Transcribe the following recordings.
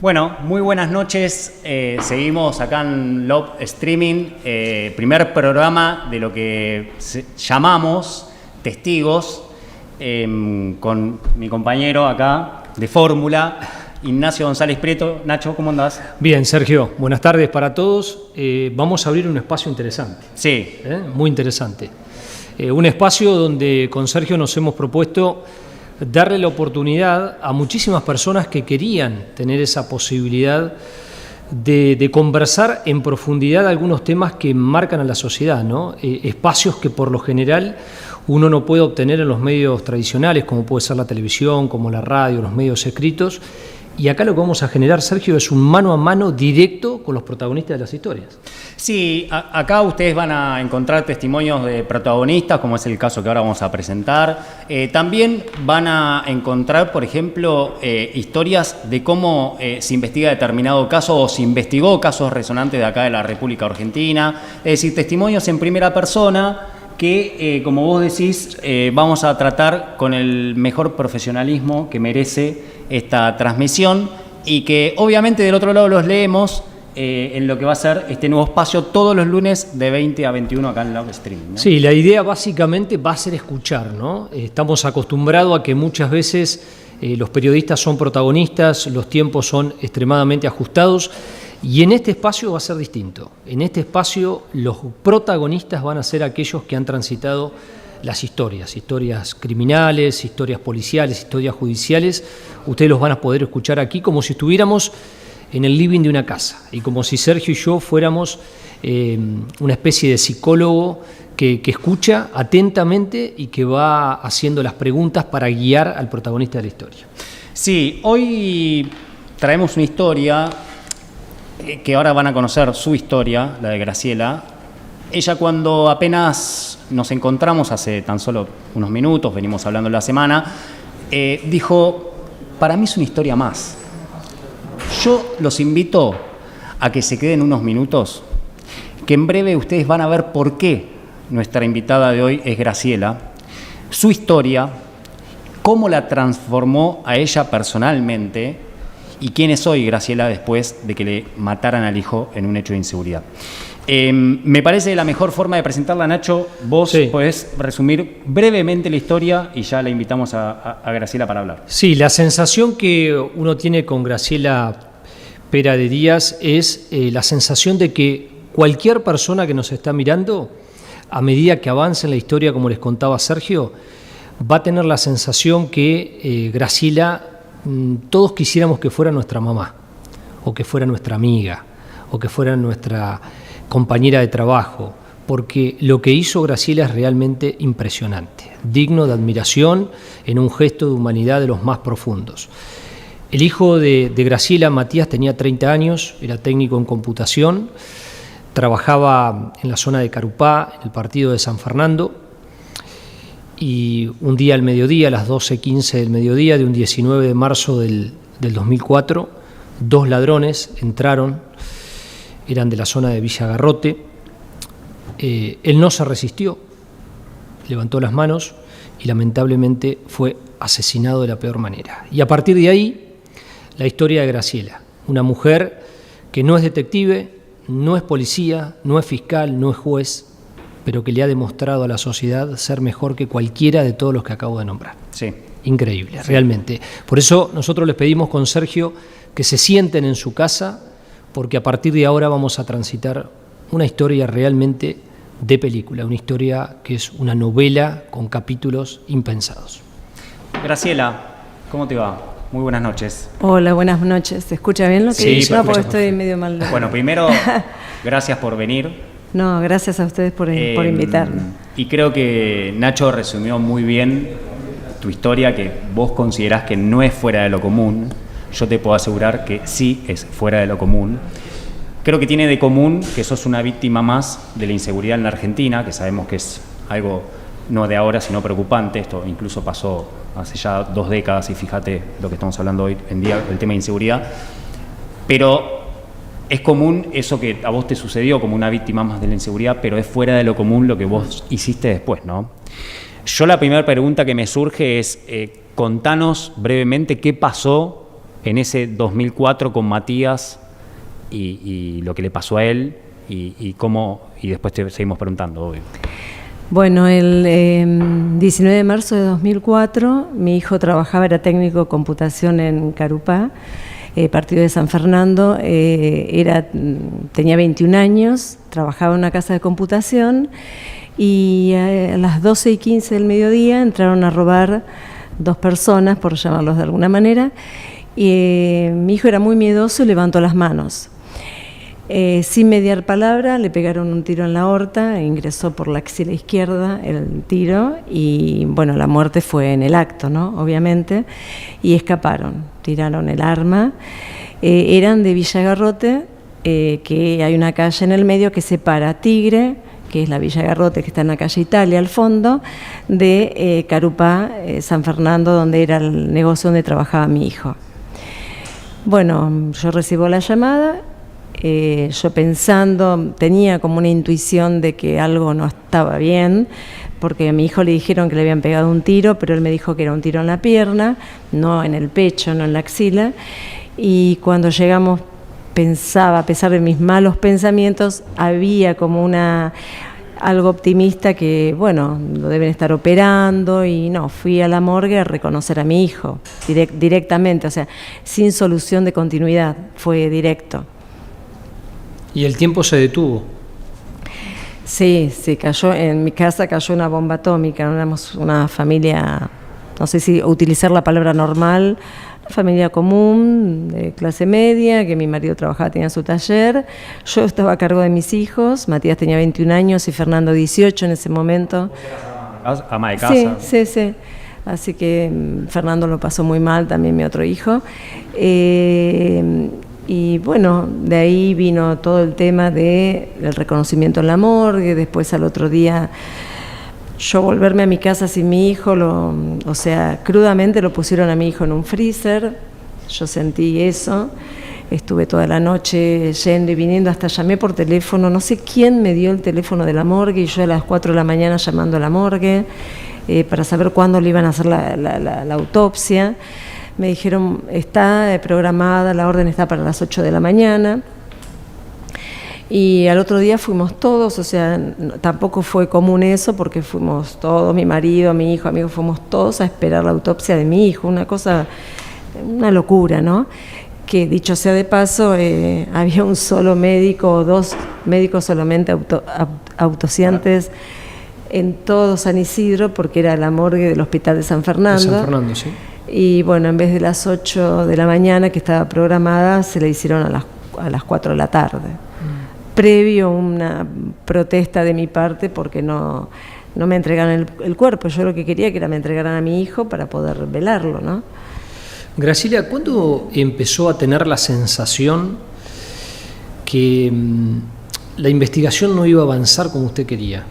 Bueno, muy buenas noches. Seguimos acá en Love Streaming, primer programa de lo que llamamos Testigos, con mi compañero acá de Fórmula, Ignacio González Prieto. Nacho, ¿cómo andás? Bien, Sergio, buenas tardes para todos. Vamos a abrir un espacio interesante. Sí. Muy interesante. Un espacio donde con Sergio nos hemos propuesto darle la oportunidad a muchísimas personas que querían tener esa posibilidad de conversar en profundidad algunos temas que marcan a la sociedad, ¿no? Espacios que por lo general uno no puede obtener en los medios tradicionales, como puede ser la televisión, como la radio, los medios escritos. Y acá lo que vamos a generar, Sergio, es un mano a mano directo con los protagonistas de las historias. Sí, acá ustedes van a encontrar testimonios de protagonistas, como es el caso que ahora vamos a presentar. También van a encontrar, por ejemplo, historias de cómo se investiga determinado caso o se investigó casos resonantes de acá de la República Argentina. Es decir, testimonios en primera persona que, como vos decís, vamos a tratar con el mejor profesionalismo que merece esta transmisión y que obviamente del otro lado los leemos en lo que va a ser este nuevo espacio todos los lunes de 20 a 21 acá en Love Streaming, ¿no? Sí, la idea básicamente va a ser escuchar, ¿no? Estamos acostumbrados a que muchas veces los periodistas son protagonistas, los tiempos son extremadamente ajustados y en este espacio va a ser distinto. En este espacio los protagonistas van a ser aquellos que han transitado las historias criminales, historias policiales, historias judiciales. Ustedes los van a poder escuchar aquí como si estuviéramos en el living de una casa y como si Sergio y yo fuéramos una especie de psicólogo que escucha atentamente y que va haciendo las preguntas para guiar al protagonista de la historia. Sí, hoy traemos una historia que ahora van a conocer su historia, la de Graciela. Ella, cuando apenas nos encontramos hace tan solo unos minutos, venimos hablando la semana, dijo, para mí es una historia más. Yo los invito a que se queden unos minutos, que en breve ustedes van a ver por qué nuestra invitada de hoy es Graciela, su historia, cómo la transformó a ella personalmente y quién es hoy Graciela después de que le mataran al hijo en un hecho de inseguridad. Me parece la mejor forma de presentarla, Nacho. Vos podés resumir brevemente la historia y ya la invitamos a Graciela para hablar. Sí, la sensación que uno tiene con Graciela Pera de Díaz es la sensación de que cualquier persona que nos está mirando, a medida que avance en la historia, como les contaba Sergio, va a tener la sensación que Graciela, todos quisiéramos que fuera nuestra mamá, o que fuera nuestra amiga, o que fuera nuestra compañera de trabajo, porque lo que hizo Graciela es realmente impresionante, digno de admiración, en un gesto de humanidad de los más profundos. El hijo de Graciela, Matías, tenía 30 años, era técnico en computación, trabajaba en la zona de Carupá, en el partido de San Fernando, y un día al mediodía, a las 12:15 del mediodía de un 19 de marzo del 2004, dos ladrones entraron, eran de la zona de Villa Garrote. Él no se resistió, levantó las manos y lamentablemente fue asesinado de la peor manera. Y a partir de ahí, la historia de Graciela, una mujer que no es detective, no es policía, no es fiscal, no es juez, pero que le ha demostrado a la sociedad ser mejor que cualquiera de todos los que acabo de nombrar. Sí. Increíble, realmente. Por eso nosotros les pedimos con Sergio que se sienten en su casa, porque a partir de ahora vamos a transitar una historia realmente de película, una historia que es una novela con capítulos impensados. Graciela, ¿cómo te va? Muy buenas noches. Hola, buenas noches. ¿Se escucha bien lo que dice? No, porque estoy medio mal. Bueno, primero, gracias por venir. No, gracias a ustedes por invitarme. Y creo que Nacho resumió muy bien tu historia, que vos considerás que no es fuera de lo común. Yo te puedo asegurar que sí es fuera de lo común. Creo que tiene de común que sos una víctima más de la inseguridad en la Argentina, que sabemos que es algo no de ahora, sino preocupante. Esto incluso pasó hace ya 2 décadas y fíjate lo que estamos hablando hoy en día, el tema de inseguridad. Pero es común eso que a vos te sucedió como una víctima más de la inseguridad, pero es fuera de lo común lo que vos hiciste después, ¿no? Yo la primera pregunta que me surge es, contanos brevemente qué pasó en ese 2004 con Matías y lo que le pasó a él y cómo, y después te seguimos preguntando, obvio. Bueno, el 19 de marzo de 2004, mi hijo trabajaba, era técnico de computación en Carupá, partido de San Fernando, tenía 21 años, trabajaba en una casa de computación y a las 12:15 del mediodía entraron a robar 2 personas, por llamarlos de alguna manera, y mi hijo era muy miedoso y levantó las manos. Sin mediar palabra, le pegaron un tiro en la aorta, ingresó por la axila izquierda el tiro y, bueno, la muerte fue en el acto, ¿no? Obviamente, y escaparon, tiraron el arma. Eran de Villa Garrote, que hay una calle en el medio que separa Tigre, que es la Villa Garrote, que está en la calle Italia al fondo, de Carupá, San Fernando, donde era el negocio donde trabajaba mi hijo. Bueno, yo recibo la llamada. Yo pensando, tenía como una intuición de que algo no estaba bien, porque a mi hijo le dijeron que le habían pegado un tiro, pero él me dijo que era un tiro en la pierna, no en el pecho, no en la axila, y cuando llegamos pensaba, a pesar de mis malos pensamientos, había como algo optimista que, bueno, lo deben estar operando, y no, fui a la morgue a reconocer a mi hijo directamente, o sea, sin solución de continuidad, fue directo. ¿Y el tiempo se detuvo? Sí, cayó, en mi casa cayó una bomba atómica, éramos una familia, no sé si utilizar la palabra normal, una familia común, de clase media, que mi marido trabajaba, tenía su taller, yo estaba a cargo de mis hijos, Matías tenía 21 años y Fernando 18 en ese momento. Ama de casa. Sí. Así que Fernando lo pasó muy mal, también mi otro hijo. Y bueno, de ahí vino todo el tema del reconocimiento en la morgue, después al otro día yo volverme a mi casa sin mi hijo, o sea, crudamente lo pusieron a mi hijo en un freezer, yo sentí eso, estuve toda la noche yendo y viniendo, hasta llamé por teléfono, no sé quién me dio el teléfono de la morgue y yo a las 4 de la mañana llamando a la morgue para saber cuándo le iban a hacer la autopsia. Me dijeron, está programada, la orden está para las 8 de la mañana. Y al otro día fuimos todos, o sea, tampoco fue común eso, porque fuimos todos, mi marido, mi hijo, amigos, fuimos todos a esperar la autopsia de mi hijo, una locura, ¿no? Que dicho sea de paso, había un solo médico o 2 médicos solamente autopsiantes en todo San Isidro, porque era la morgue del Hospital de San Fernando. De San Fernando, sí. Y bueno, en vez de las 8 de la mañana que estaba programada, se la hicieron a las 4 de la tarde. Previo una protesta de mi parte porque no me entregaron el cuerpo. Yo lo que quería que me entregaran a mi hijo para poder velarlo, ¿no? Graciela, ¿cuándo empezó a tener la sensación que la investigación no iba a avanzar como usted quería?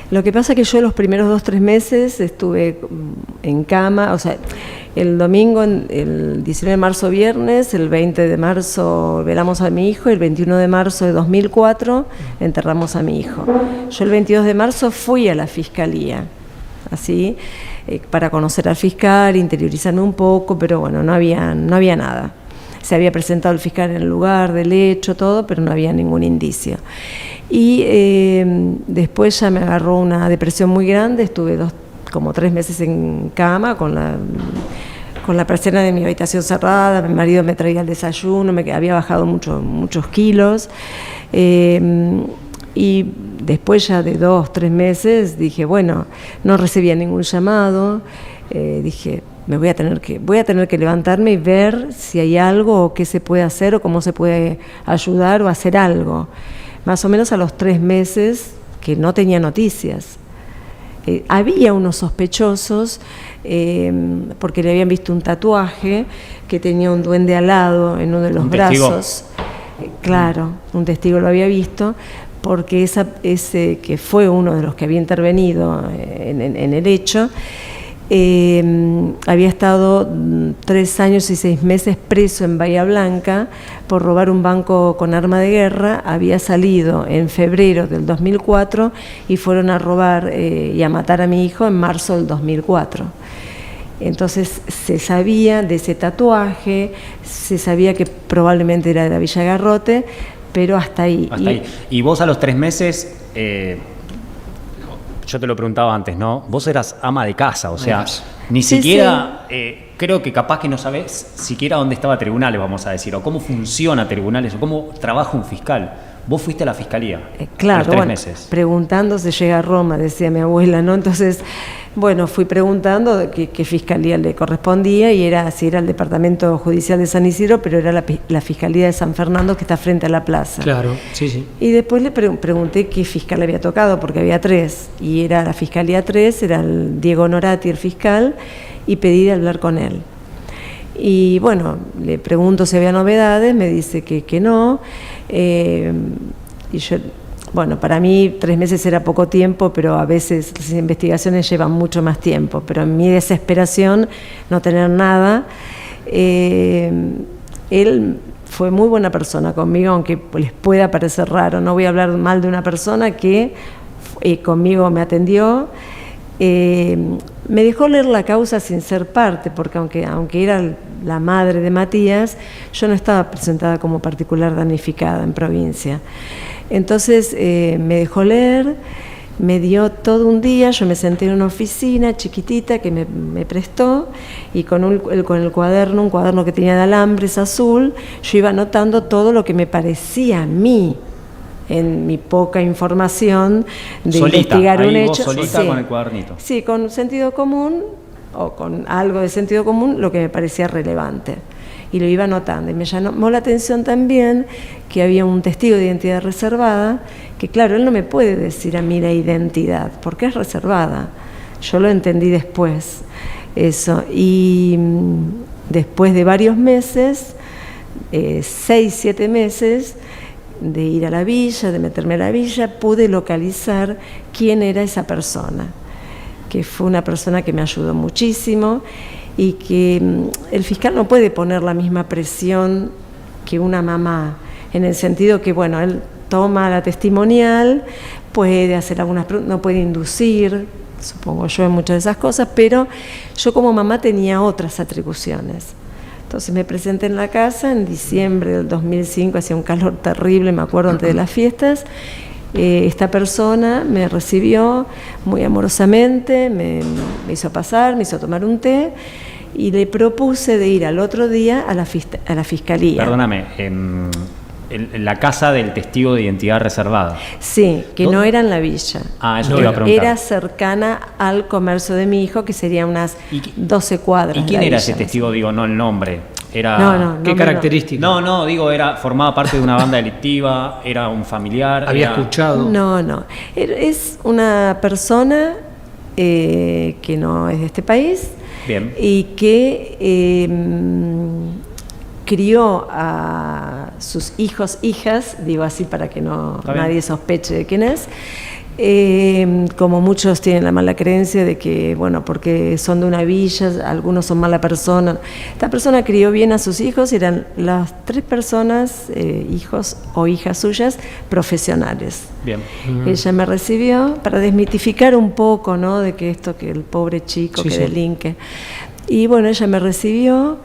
Lo que pasa es que yo los primeros 2-3 meses estuve en cama, o sea, el domingo, el 19 de marzo viernes, el 20 de marzo velamos a mi hijo, y el 21 de marzo de 2004 enterramos a mi hijo. Yo el 22 de marzo fui a la fiscalía, así, para conocer al fiscal, interiorizarme un poco, pero bueno, no había nada. Se había presentado el fiscal en el lugar del hecho, todo, pero no había ningún indicio. Y después ya me agarró una depresión muy grande, estuve como 3 meses en cama con la persiana de mi habitación cerrada, mi marido me traía el desayuno, había bajado muchos kilos, y después ya de 2-3 meses dije, bueno, no recibía ningún llamado, dije, voy a tener que levantarme y ver si hay algo o qué se puede hacer o cómo se puede ayudar o hacer algo. Más o menos a los 3 meses que no tenía noticias. Había unos sospechosos porque le habían visto un tatuaje que tenía un duende alado en uno de los brazos. Claro, un testigo lo había visto, porque ese que fue uno de los que había intervenido en el hecho, había estado 3 años y 6 meses preso en Bahía Blanca por robar un banco con arma de guerra. Había salido en febrero del 2004 y fueron a robar y a matar a mi hijo en marzo del 2004. Entonces se sabía de ese tatuaje, se sabía que probablemente era de la Villa Garrote, pero hasta ahí. Y vos a los 3 meses, yo te lo preguntaba antes, ¿no? Vos eras ama de casa, o sea, ni siquiera, creo que capaz que no sabés siquiera dónde estaba Tribunales, vamos a decir, o cómo funciona Tribunales, o cómo trabaja un fiscal. Vos fuiste a la fiscalía claro, a los 3 meses. Preguntando se llega a Roma, decía mi abuela, ¿no? Entonces, bueno, fui preguntando de qué fiscalía le correspondía y era el Departamento Judicial de San Isidro, pero era la Fiscalía de San Fernando que está frente a la plaza. Claro, sí, sí. Y después le pregunté qué fiscal había tocado, porque había 3, y era la Fiscalía 3, era el Diego Honorati, el fiscal, y pedí de hablar con él. Y bueno, le pregunto si había novedades, me dice que no, y yo, bueno, para mí 3 meses era poco tiempo, pero a veces las investigaciones llevan mucho más tiempo, pero en mi desesperación, no tener nada, él fue muy buena persona conmigo, aunque les pueda parecer raro, no voy a hablar mal de una persona que conmigo me atendió. Me dejó leer la causa sin ser parte, porque aunque era la madre de Matías, yo no estaba presentada como particular damnificada en provincia. Entonces me dejó leer, me dio todo un día, yo me senté en una oficina chiquitita que me prestó, y con el cuaderno, un cuaderno que tenía de alambres azul, yo iba anotando todo lo que me parecía a mí, en mi poca información de investigar un hecho. Solita con el cuadernito. Sí, con sentido común o con algo de sentido común, lo que me parecía relevante. Y lo iba anotando. Y me llamó la atención también que había un testigo de identidad reservada, que claro, él no me puede decir a mí la identidad, porque es reservada. Yo lo entendí después, eso. Y después de varios meses, 6, 7 meses, de ir a la villa, de meterme a la villa, pude localizar quién era esa persona, que fue una persona que me ayudó muchísimo, y que el fiscal no puede poner la misma presión que una mamá, en el sentido que, bueno, él toma la testimonial, puede hacer algunas preguntas, no puede inducir, supongo yo, en muchas de esas cosas, pero yo como mamá tenía otras atribuciones. Entonces me presenté en la casa en diciembre del 2005, hacía un calor terrible, me acuerdo, antes de las fiestas. Esta persona me recibió muy amorosamente, me hizo pasar, me hizo tomar un té, y le propuse de ir al otro día a la fiscalía. Perdóname, en la casa del testigo de identidad reservada. Sí, que no era en la villa. Eso te iba a preguntar. Era cercana al comercio de mi hijo, que sería unas 12 cuadras. ¿Y quién era ese testigo? Digo, no el nombre. No, ¿qué característica? No, digo, formaba parte de una banda delictiva, era un familiar. ¿Había escuchado? No. Es una persona que no es de este país. Bien. Y que crió a sus hijas, digo así para que nadie sospeche de quién es, como muchos tienen la mala creencia de que, bueno, porque son de una villa, algunos son mala persona. Esta persona crió bien a sus hijos, y eran las 3 personas, hijos o hijas suyas, profesionales. Bien. Ella me recibió para desmitificar un poco, ¿no?, de que el pobre chico delinque. Y bueno, ella me recibió,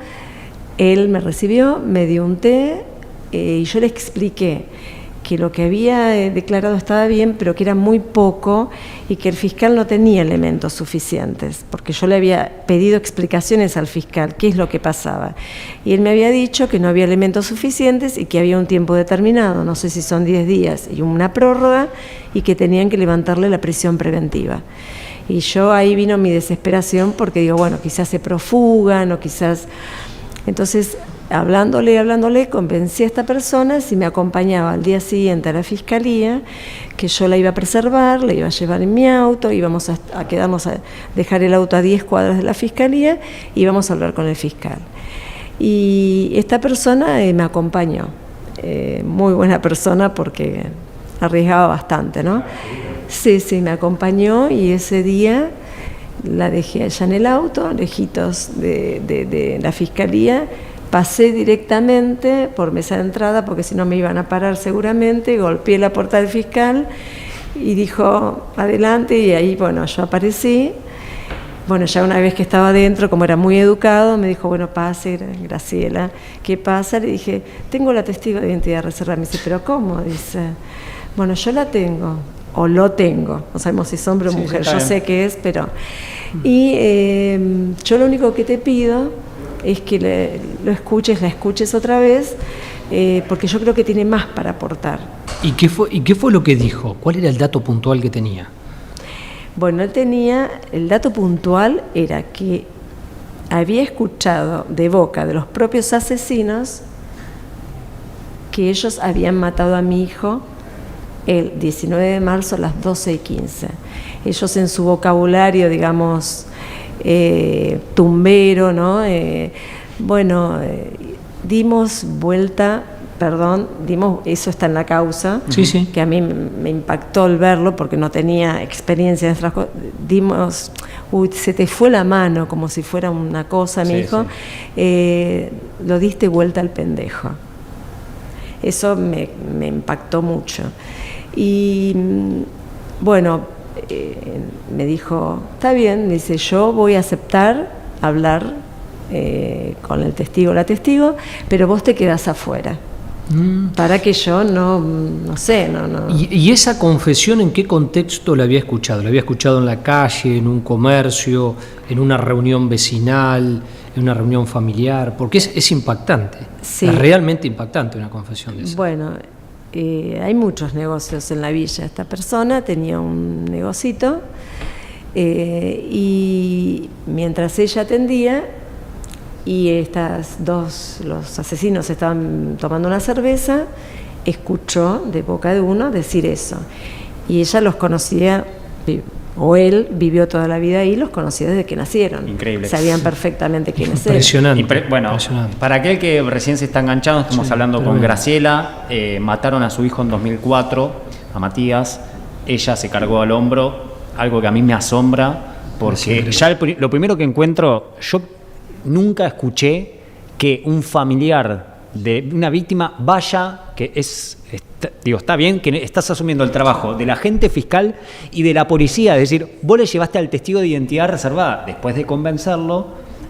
él me recibió, me dio un té, y yo le expliqué que lo que había declarado estaba bien, pero que era muy poco, y que el fiscal no tenía elementos suficientes, porque yo le había pedido explicaciones al fiscal, qué es lo que pasaba. Y él me había dicho que no había elementos suficientes y que había un tiempo determinado, no sé si son 10 días, y una prórroga, y que tenían que levantarle la prisión preventiva. Y yo ahí vino mi desesperación, porque digo, bueno, quizás se profugan, o quizás... Entonces, hablándole, convencí a esta persona si me acompañaba al día siguiente a la fiscalía, que yo la iba a preservar, la iba a llevar en mi auto, íbamos a quedarnos a dejar el auto a 10 cuadras de la fiscalía, y íbamos a hablar con el fiscal. Y esta persona me acompañó, muy buena persona, porque arriesgaba bastante, ¿no? Sí, me acompañó, y ese día la dejé allá en el auto, lejitos de la fiscalía. Pasé directamente por mesa de entrada, porque si no me iban a parar seguramente, golpeé la puerta del fiscal y dijo, adelante, y ahí, bueno, yo aparecí, Bueno, ya una vez que estaba adentro, como era muy educado, me dijo, bueno, pase, Graciela, ¿qué pasa? Le dije, tengo la testigo de identidad reservada. Me dice, ¿pero cómo? Dice, bueno, yo la tengo, o lo tengo, no sabemos si es hombre o mujer, yo sé qué es, pero... Y yo lo único que te pido es que la escuches otra vez, porque yo creo que tiene más para aportar. ¿Y qué fue lo que dijo? ¿Cuál era el dato puntual que tenía? Bueno, el dato puntual era que había escuchado de boca de los propios asesinos que ellos habían matado a mi hijo el 19 de marzo a las 12:15. Ellos en su vocabulario, digamos, tumbero, ¿no? Dimos vuelta... eso está en la causa, sí. Que a mí me impactó el verlo porque no tenía experiencia en estas cosas. Se te fue la mano como si fuera una cosa, mi hijo, lo diste vuelta al pendejo. Eso me impactó mucho. Y bueno, me dijo, está bien, dice, yo voy a aceptar hablar con el testigo o la testigo, pero vos te quedás afuera. Para que yo no sé. ¿Y esa confesión en qué contexto la había escuchado? ¿La había escuchado en la calle, en un comercio, en una reunión vecinal, en una reunión familiar? Porque es impactante, sí. Es realmente impactante una confesión de esa. Bueno, hay muchos negocios en la villa. Esta persona tenía un negocito y mientras ella atendía, y los asesinos estaban tomando una cerveza, escuchó de boca de uno decir eso. Y ella los conocía, o él vivió toda la vida ahí, los conocía desde que nacieron. Increíble. Sabían perfectamente quiénes eran. Impresionante. Impresionante. Para aquel que recién se está enganchando, estamos hablando con Graciela. Mataron a su hijo en 2004, a Matías. Ella se cargó al hombro, algo que a mí me asombra, porque ya lo primero que encuentro, yo nunca escuché que un familiar de una víctima vaya, está bien que estás asumiendo el trabajo del agente fiscal y de la policía, es decir, vos le llevaste al testigo de identidad reservada, después de convencerlo,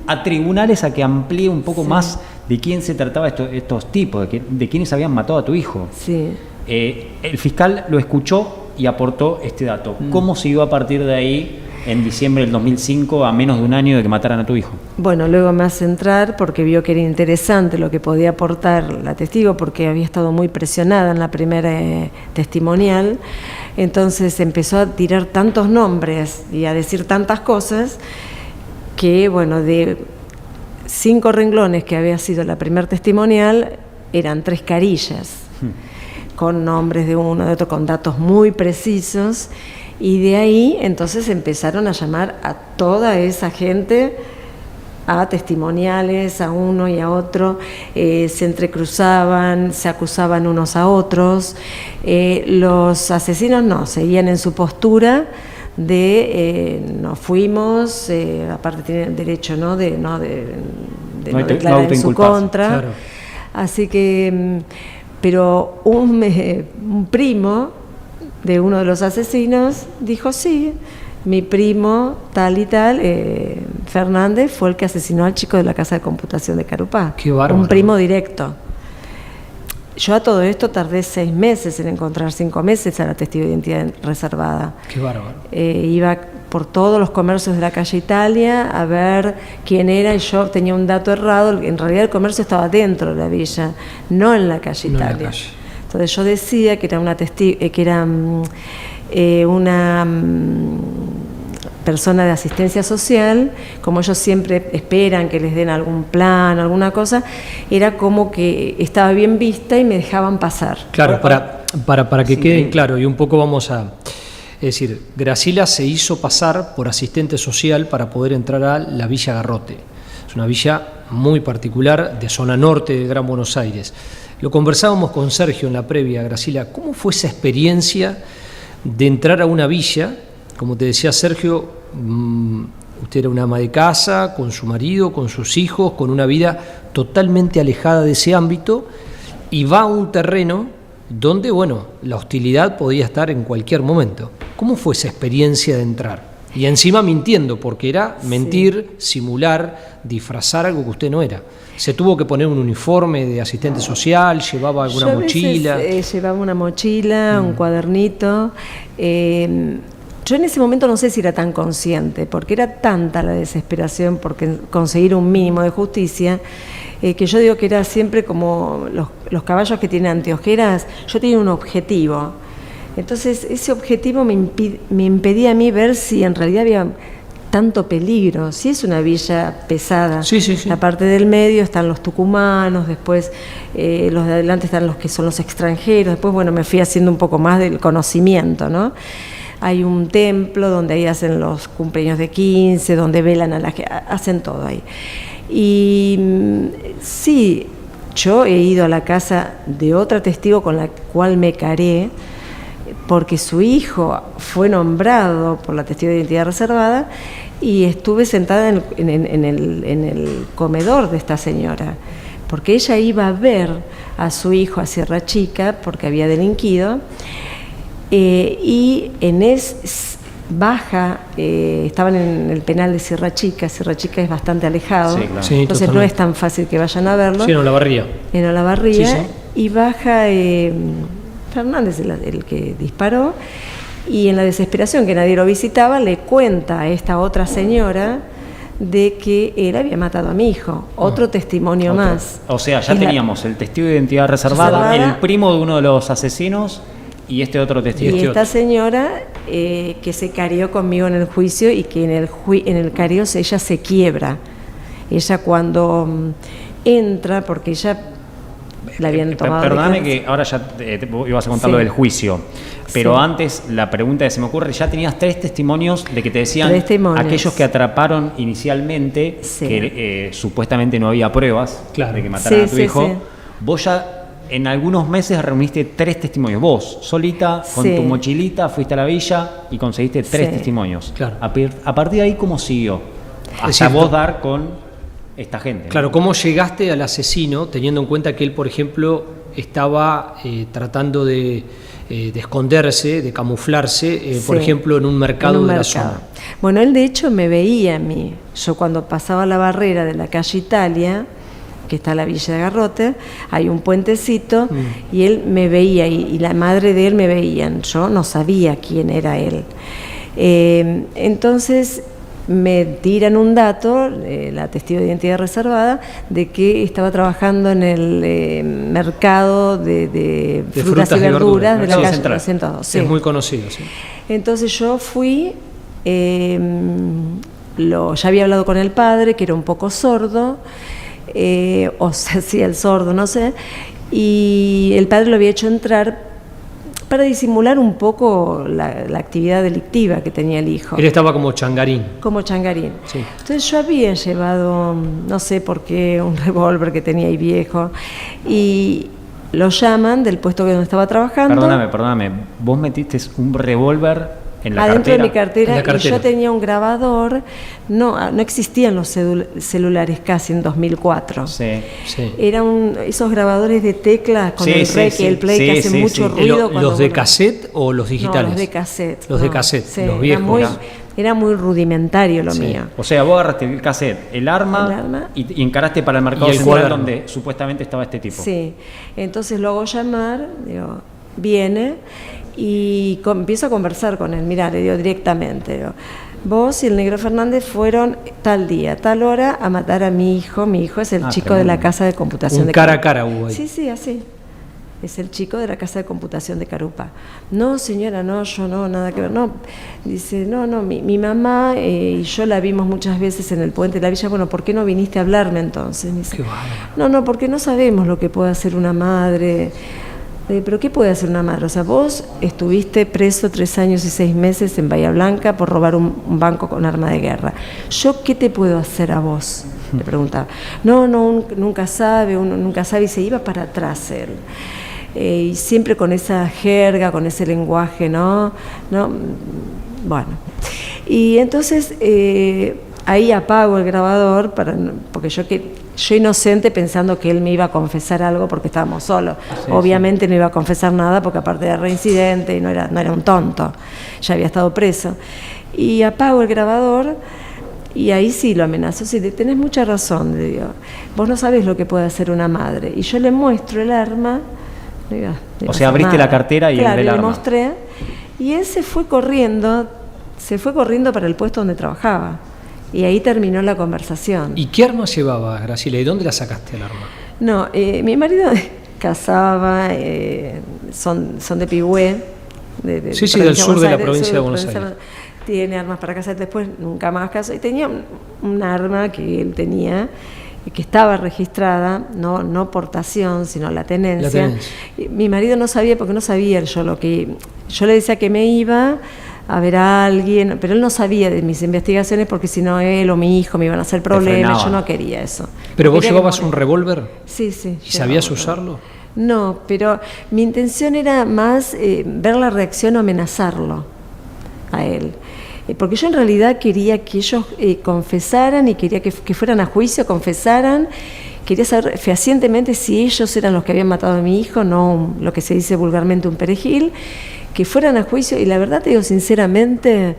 a tribunales a que amplíe un poco más de quién se trataba estos tipos, de quiénes habían matado a tu hijo. Sí. El fiscal lo escuchó y aportó este dato. ¿Cómo siguió a partir de ahí en diciembre del 2005, a menos de un año de que mataran a tu hijo? Bueno, luego me hace entrar porque vio que era interesante lo que podía aportar la testigo, porque había estado muy presionada en la primera testimonial. Entonces empezó a tirar tantos nombres y a decir tantas cosas que, bueno, de 5 renglones que había sido la primera testimonial, eran 3 carillas, con nombres de uno, de otro, con datos muy precisos. Y de ahí entonces empezaron a llamar a toda esa gente, a testimoniales, a uno y a otro, se entrecruzaban, se acusaban unos a otros. Los asesinos no, seguían en su postura de nos fuimos, aparte tienen derecho de no declarar en su contra. Claro. Así que, pero un primo de uno de los asesinos dijo, sí, mi primo tal y tal, Fernández, fue el que asesinó al chico de la casa de computación de Carupá. Qué bárbaro. Un primo directo. Yo a todo esto tardé 6 meses en encontrar, 5 meses a la testigo de identidad reservada. Qué bárbaro. Iba por todos los comercios de la calle Italia a ver quién era, y yo tenía un dato errado. En realidad el comercio estaba dentro de la villa, no en la calle Italia. En la calle. Entonces yo decía que era una persona de asistencia social, como ellos siempre esperan que les den algún plan, alguna cosa, era como que estaba bien vista y me dejaban pasar. Claro, para que quede claro, y un poco vamos a... Es decir, Graciela se hizo pasar por asistente social para poder entrar a la Villa Garrote. Es una villa muy particular de zona norte de Gran Buenos Aires. Lo conversábamos con Sergio en la previa, Graciela. ¿Cómo fue esa experiencia de entrar a una villa? Como te decía Sergio, usted era una ama de casa, con su marido, con sus hijos, con una vida totalmente alejada de ese ámbito, y va a un terreno donde, bueno, la hostilidad podía estar en cualquier momento. ¿Cómo fue esa experiencia de entrar? Y encima mintiendo, porque era mentir, simular, disfrazar algo que usted no era. Se tuvo que poner un uniforme de asistente social, llevaba alguna mochila. A veces, llevaba una mochila, un cuadernito. Yo en ese momento no sé si era tan consciente, porque era tanta la desesperación por conseguir un mínimo de justicia, que yo digo que era siempre como los caballos que tienen anteojeras. Yo tenía un objetivo. Entonces ese objetivo me impedía a mí ver si en realidad había tanto peligro. Si es una villa pesada, la parte del medio están los tucumanos, después los de adelante están los que son los extranjeros, después bueno, me fui haciendo un poco más del conocimiento, ¿no? Hay un templo donde ahí hacen los cumpleaños de 15, donde velan a la gente, hacen todo ahí. Y sí, yo he ido a la casa de otra testigo con la cual me caré, porque su hijo fue nombrado por la testigo de identidad reservada, y estuve sentada en el comedor de esta señora, porque ella iba a ver a su hijo a Sierra Chica, porque había delinquido, y baja, estaban en el penal de Sierra Chica es bastante alejado, sí, claro. Sí, entonces totalmente. no es tan fácil que vayan a verlo. Sí, en Olavarría. En Olavarría, Sí. y baja Fernández, el que disparó, y en la desesperación que nadie lo visitaba, le cuenta a esta otra señora de que él había matado a mi hijo. Otro testimonio más. O sea, ya teníamos el testigo de identidad reservada, el primo de uno de los asesinos y este otro testigo. Y esta señora que se carió conmigo en el juicio, y que en el careo ella se quiebra. Ella cuando entra, porque ella la habían tomado. Perdóname que ahora ya te ibas a contar lo del juicio, pero antes la pregunta que se me ocurre, ya tenías 3 testimonios de que te decían aquellos que atraparon inicialmente, que supuestamente no había pruebas de que mataran a tu hijo. Vos ya en algunos meses reuniste 3 testimonios, vos solita con tu mochilita fuiste a la villa y conseguiste 3 testimonios. Claro. A partir de ahí, ¿cómo siguió? Hasta vos dar con esta gente. Claro, ¿no? ¿cómo llegaste al asesino, teniendo en cuenta que él, por ejemplo, estaba tratando de esconderse, de camuflarse, por ejemplo, en un mercado de la zona? Bueno, él de hecho me veía a mí. Yo cuando pasaba la barrera de la calle Italia, que está la Villa de Garrote, hay un puentecito, y él me veía, y la madre de él me veían. Yo no sabía quién era él. Entonces me tiran un dato, la testigo de identidad reservada, de que estaba trabajando en el mercado de frutas y verduras de la calle 202. Sí. Es muy conocido, sí. Entonces yo fui, ya había hablado con el padre, que era un poco sordo, o se hacía el sordo, no sé, y el padre lo había hecho entrar para disimular un poco la actividad delictiva que tenía el hijo. Él estaba como changarín. Como changarín. Sí. Entonces yo había llevado, no sé por qué, un revólver que tenía ahí viejo, y lo llaman del puesto donde estaba trabajando. Perdóname, vos metiste un revólver en la adentro cartera. de mi cartera, En la cartera. y yo tenía un grabador. No existían los celulares casi en 2004. Sí. Eran esos grabadores de teclas con el rec y el play que hacen mucho ruido. ¿Los de cassette o los digitales? No, los de cassette. Los de cassette, sí, los viejos. Era muy rudimentario lo mío. O sea, vos agarraste el cassette, el arma y encaraste para el mercado central donde supuestamente estaba este tipo. Sí, entonces lo hago llamar, digo, viene, y empiezo a conversar con él. Mirá, le digo directamente, digo, vos y el negro Fernández fueron tal día, tal hora a matar a mi hijo. Mi hijo es el chico de la casa de computación de Carupá. Un cara a cara hubo ahí. Sí, así. Es el chico de la casa de computación de Carupá. No, señora, no, yo no, nada que ver. No, dice, no, mi mamá y yo la vimos muchas veces en el puente de la villa. Bueno, ¿por qué no viniste a hablarme entonces? Dice, qué bárbaro. No, porque no sabemos lo que puede hacer una madre. ¿Pero qué puede hacer una madre? O sea, vos estuviste preso 3 años y 6 meses en Bahía Blanca por robar un banco con arma de guerra. ¿Yo qué te puedo hacer a vos? Le preguntaba. No, nunca sabe, uno nunca sabe, y se iba para atrás él. Y siempre con esa jerga, con ese lenguaje, ¿no? Bueno. Y entonces ahí apago el grabador, porque yo Yo inocente pensando que él me iba a confesar algo porque estábamos solos. Sí, Obviamente no iba a confesar nada porque aparte de reincidente y no era un tonto, ya había estado preso. Y apago el grabador y ahí sí lo amenazo. Sí, tenés mucha razón, le digo. Vos no sabés lo que puede hacer una madre. Y yo le muestro el arma. O sea, abriste la cartera y claro, el le arma. mostré. Y él se fue corriendo para el puesto donde trabajaba. Y ahí terminó la conversación. ¿Y qué arma llevaba, Graciela? ¿Y dónde la sacaste el arma? No, mi marido cazaba, son de Pigüé. Sí, del sur de la provincia de Buenos Aires. Tiene armas para cazar, después nunca más cazó. Y tenía un arma que él tenía, que estaba registrada, no portación, sino la tenencia. Y mi marido no sabía, porque no sabía yo lo que... Yo le decía que me iba a ver a alguien, pero él no sabía de mis investigaciones porque si no él o mi hijo me iban a hacer problemas, yo no quería eso. ¿Pero vos llevabas un revólver? Sí, sí. ¿Y sabías usarlo? No, pero mi intención era más ver la reacción o amenazarlo a él. Porque yo en realidad quería que ellos confesaran y quería que fueran a juicio, confesaran. Quería saber fehacientemente si ellos eran los que habían matado a mi hijo, no lo que se dice vulgarmente un perejil, que fueran a juicio. Y la verdad te digo sinceramente,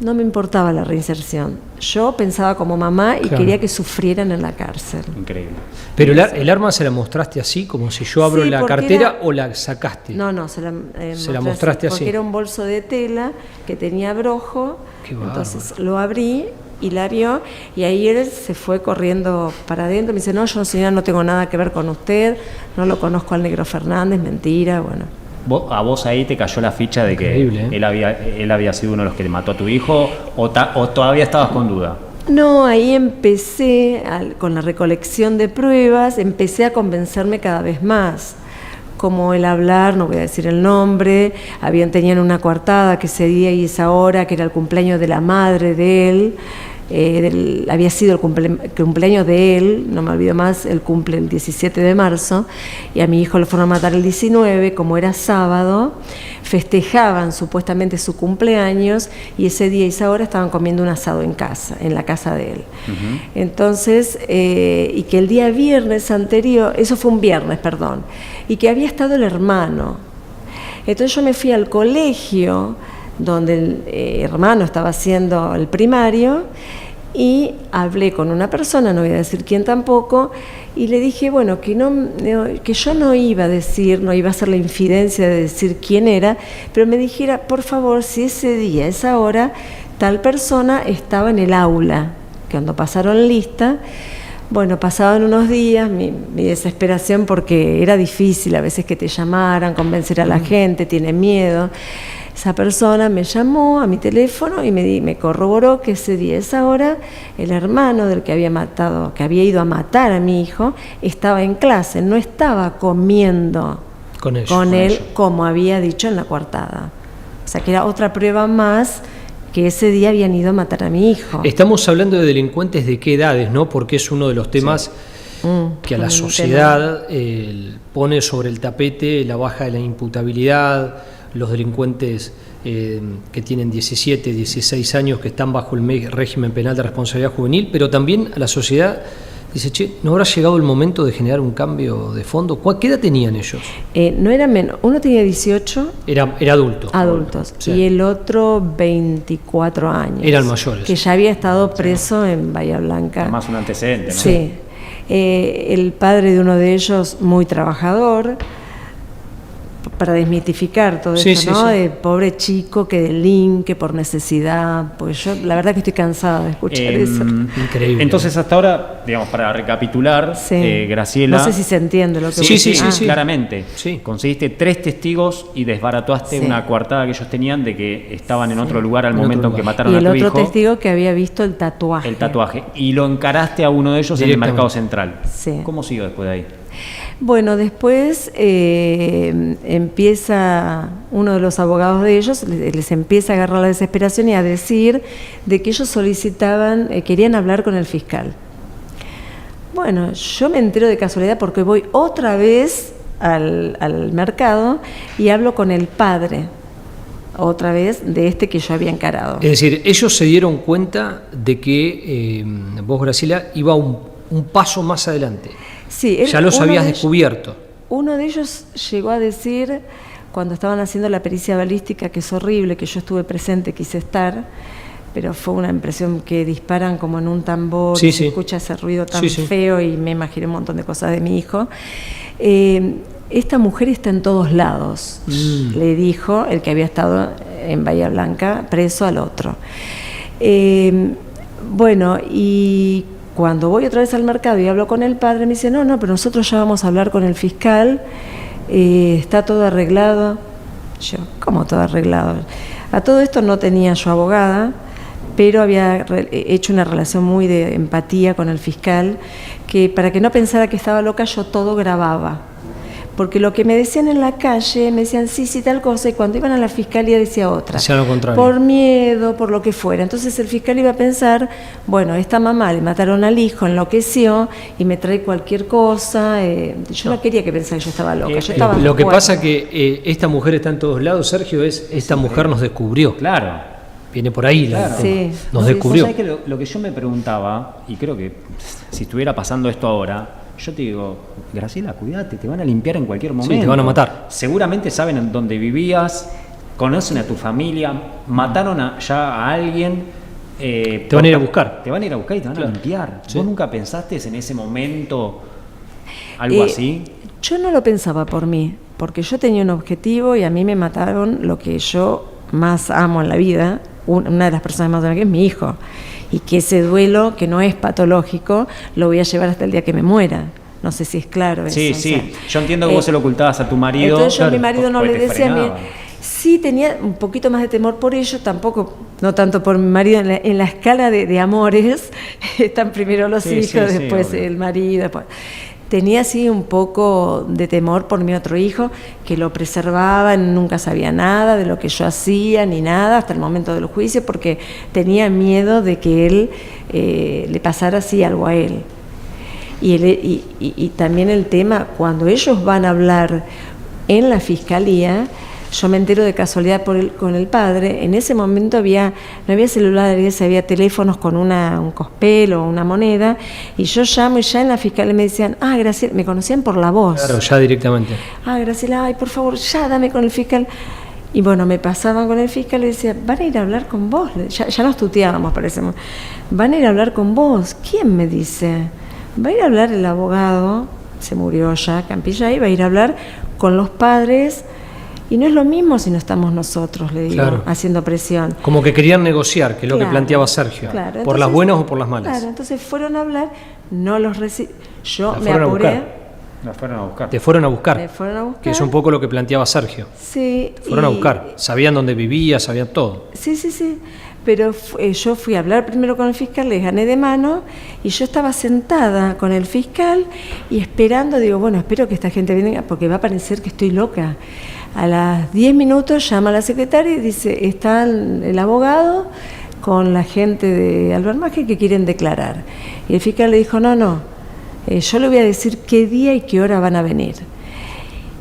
no me importaba la reinserción. Yo pensaba como mamá y quería que sufrieran en la cárcel. Increíble. ¿Pero el arma se la mostraste así, como si yo abro la cartera, o la sacaste? No, se la mostraste así. Porque era un bolso de tela que tenía abrojo. Qué bárbaro. Entonces lo abrí y la vio, y ahí él se fue corriendo para adentro. Me dice, no, yo señora no tengo nada que ver con usted, no lo conozco al Negro Fernández, mentira, bueno. ¿A vos ahí te cayó la ficha de que él había sido uno de los que te mató a tu hijo o todavía estabas con duda? No, ahí empecé, con la recolección de pruebas, empecé a convencerme cada vez más. Como el hablar, no voy a decir el nombre, tenían una coartada que ese día y esa hora, que era el cumpleaños de la madre de él, había sido el cumpleaños de él, no me olvido más, él cumple el 17 de marzo, y a mi hijo lo fueron a matar el 19, como era sábado, festejaban supuestamente su cumpleaños, y ese día y esa hora estaban comiendo un asado en la casa de él. Uh-huh. Entonces, y que el día viernes anterior, eso fue un viernes, perdón, y que había estado el hermano. Entonces yo me fui al colegio, donde el hermano estaba haciendo el primario, y hablé con una persona, no voy a decir quién tampoco, y le dije, bueno, que yo no iba a decir, no iba a hacer la infidencia de decir quién era, pero me dijera, por favor, si ese día, esa hora, tal persona estaba en el aula, que cuando pasaron lista. Bueno, pasaban unos días, mi desesperación, porque era difícil a veces que te llamaran, convencer a la gente, tiene miedo. Esa persona me llamó a mi teléfono y me corroboró que ese día, esa hora, el hermano del que había ido a matar a mi hijo, estaba en clase, no estaba comiendo con él, como había dicho en la coartada. O sea, que era otra prueba más que ese día habían ido a matar a mi hijo. Estamos hablando de delincuentes de qué edades, ¿no? Porque es uno de los temas que a la sociedad pone sobre el tapete la baja de la imputabilidad, los delincuentes que tienen 17, 16 años, que están bajo el régimen penal de responsabilidad juvenil, pero también a la sociedad dice, che, ¿no habrá llegado el momento de generar un cambio de fondo? ¿Qué edad tenían ellos? No era menos, uno tenía 18. Era adulto. Adultos, sí. Y el otro 24 años. Eran mayores. Que ya había estado preso en Bahía Blanca. Además un antecedente, ¿no? Sí. El padre de uno de ellos, muy trabajador, para desmitificar todo eso, ¿no? De pobre chico que delinque por necesidad, pues yo la verdad que estoy cansada de escuchar eso. Increíble. Entonces hasta ahora, digamos, para recapitular, Graciela... No sé si se entiende lo que Sí, claramente. Sí. Conseguiste 3 testigos y desbarataste una coartada que ellos tenían de que estaban en otro lugar al momento en que mataron a tu hijo. Y el otro testigo que había visto el tatuaje. El tatuaje. Y lo encaraste a uno de ellos en el Mercado Central. Sí. ¿Cómo siguió después de ahí? Bueno, después empieza uno de los abogados de ellos, les empieza a agarrar la desesperación y a decir de que ellos solicitaban, querían hablar con el fiscal. Bueno, yo me entero de casualidad porque voy otra vez al mercado y hablo con el padre, otra vez, de este que yo había encarado. Es decir, ellos se dieron cuenta de que vos, Graciela, iba un paso más adelante. Sí, Ya los habías descubierto. Uno de ellos llegó a decir, cuando estaban haciendo la pericia balística, que es horrible, que yo estuve presente, quise estar, pero fue una impresión que disparan como en un tambor, Sí, y se sí. escucha ese ruido tan Sí, sí. feo, y me imaginé un montón de cosas de mi hijo. Esta mujer está en todos lados, le dijo el que había estado en Bahía Blanca preso al otro. Bueno, y cuando voy otra vez al mercado y hablo con el padre, me dice, no, pero nosotros ya vamos a hablar con el fiscal, está todo arreglado. Yo, ¿cómo todo arreglado? A todo esto no tenía yo abogada, pero había hecho una relación muy de empatía con el fiscal, que para que no pensara que estaba loca, yo todo grababa. Porque lo que me decían en la calle, me decían sí, tal cosa, y cuando iban a la fiscalía decía otra. Decía lo contrario. Por miedo, por lo que fuera. Entonces el fiscal iba a pensar, bueno, esta mamá le mataron al hijo, enloqueció y me trae cualquier cosa. Yo no quería que pensara que yo estaba loca. Yo estaba Lo que fuerte. pasa que esta mujer está en todos lados, Sergio, esta mujer nos descubrió. Claro. Viene por ahí, Claro. Sí. nos No, descubrió. ¿sabes que lo que yo me preguntaba, y creo que si estuviera pasando esto ahora, yo te digo, Graciela, cuídate, te van a limpiar en cualquier momento. te van a matar. Seguramente saben en dónde vivías, conocen a tu familia, mataron ya a alguien. Te van a ir a buscar. Te van a ir a buscar y te van a limpiar. Sí. ¿Vos nunca pensaste en ese momento algo así? Yo no lo pensaba por mí, porque yo tenía un objetivo y a mí me mataron lo que yo más amo en la vida, una de las personas más que es mi hijo, y que ese duelo, que no es patológico, lo voy a llevar hasta el día que me muera. No sé si es claro eso. Sí, o sea, yo entiendo que vos se lo ocultabas a tu marido. Entonces yo a mi marido no porque le te decía a mí. frenaban. Sí, tenía un poquito más de temor por ello, tampoco, no tanto por mi marido. En la escala de amores están primero los Sí, hijos, sí, después obvio. el marido. Después. Tenía así un poco de temor por mi otro hijo, que lo preservaba, nunca sabía nada de lo que yo hacía, ni nada, hasta el momento del juicio, porque tenía miedo de que él le pasara así algo a él. Y también el tema, cuando ellos van a hablar en la fiscalía, yo me entero de casualidad con el padre, en ese momento no había celulares, había teléfonos con un cospel o una moneda, y yo llamo y ya en la fiscalía me decían, Graciela, me conocían por la voz. Claro, ya directamente. Graciela, por favor, ya dame con el fiscal. Y bueno, me pasaban con el fiscal y decía, van a ir a hablar con vos. Ya nos tuteábamos, parecemos. Van a ir a hablar con vos. ¿Quién me dice? Va a ir a hablar el abogado, se murió ya, Campilla, y va a ir a hablar con los padres. Y no es lo mismo si no estamos nosotros, le digo, Claro. haciendo presión. Como que querían negociar, que es lo que Claro, planteaba Sergio. claro. Por Entonces, las buenas o por las malas. Claro, entonces fueron a hablar, no los recibí. Yo La me fueron a apuré. buscar. Nos fueron a buscar. Te fueron a buscar. Me fueron a buscar. Que es un poco lo que planteaba Sergio. Sí. Te fueron a buscar. Sabían dónde vivías, sabían todo. Sí. Pero yo fui a hablar primero con el fiscal, les gané de mano, y yo estaba sentada con el fiscal y esperando, digo, bueno, espero que esta gente venga, porque va a parecer que estoy loca. A las 10 minutos llama a la secretaria y dice, está el abogado con la gente de Albermaje que quieren declarar. Y el fiscal le dijo, no, yo le voy a decir qué día y qué hora van a venir.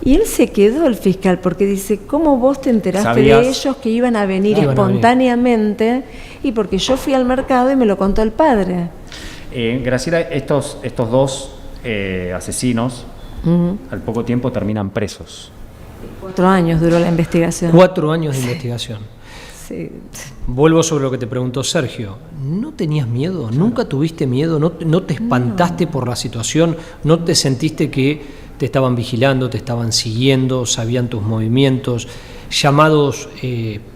Y él se quedó, el fiscal, porque dice, ¿cómo vos te enteraste ¿Sabías? de ellos que iban a venir Iban a venir. espontáneamente? Y porque yo fui al mercado y me lo contó el padre. Graciela, estos dos asesinos al poco tiempo terminan presos. 4 años duró la investigación. 4 años de investigación. Sí. Vuelvo sobre lo que te preguntó Sergio. ¿No tenías miedo? ¿Nunca tuviste miedo? ¿No te espantaste por la situación? ¿No te sentiste que te estaban vigilando, te estaban siguiendo, sabían tus movimientos, llamados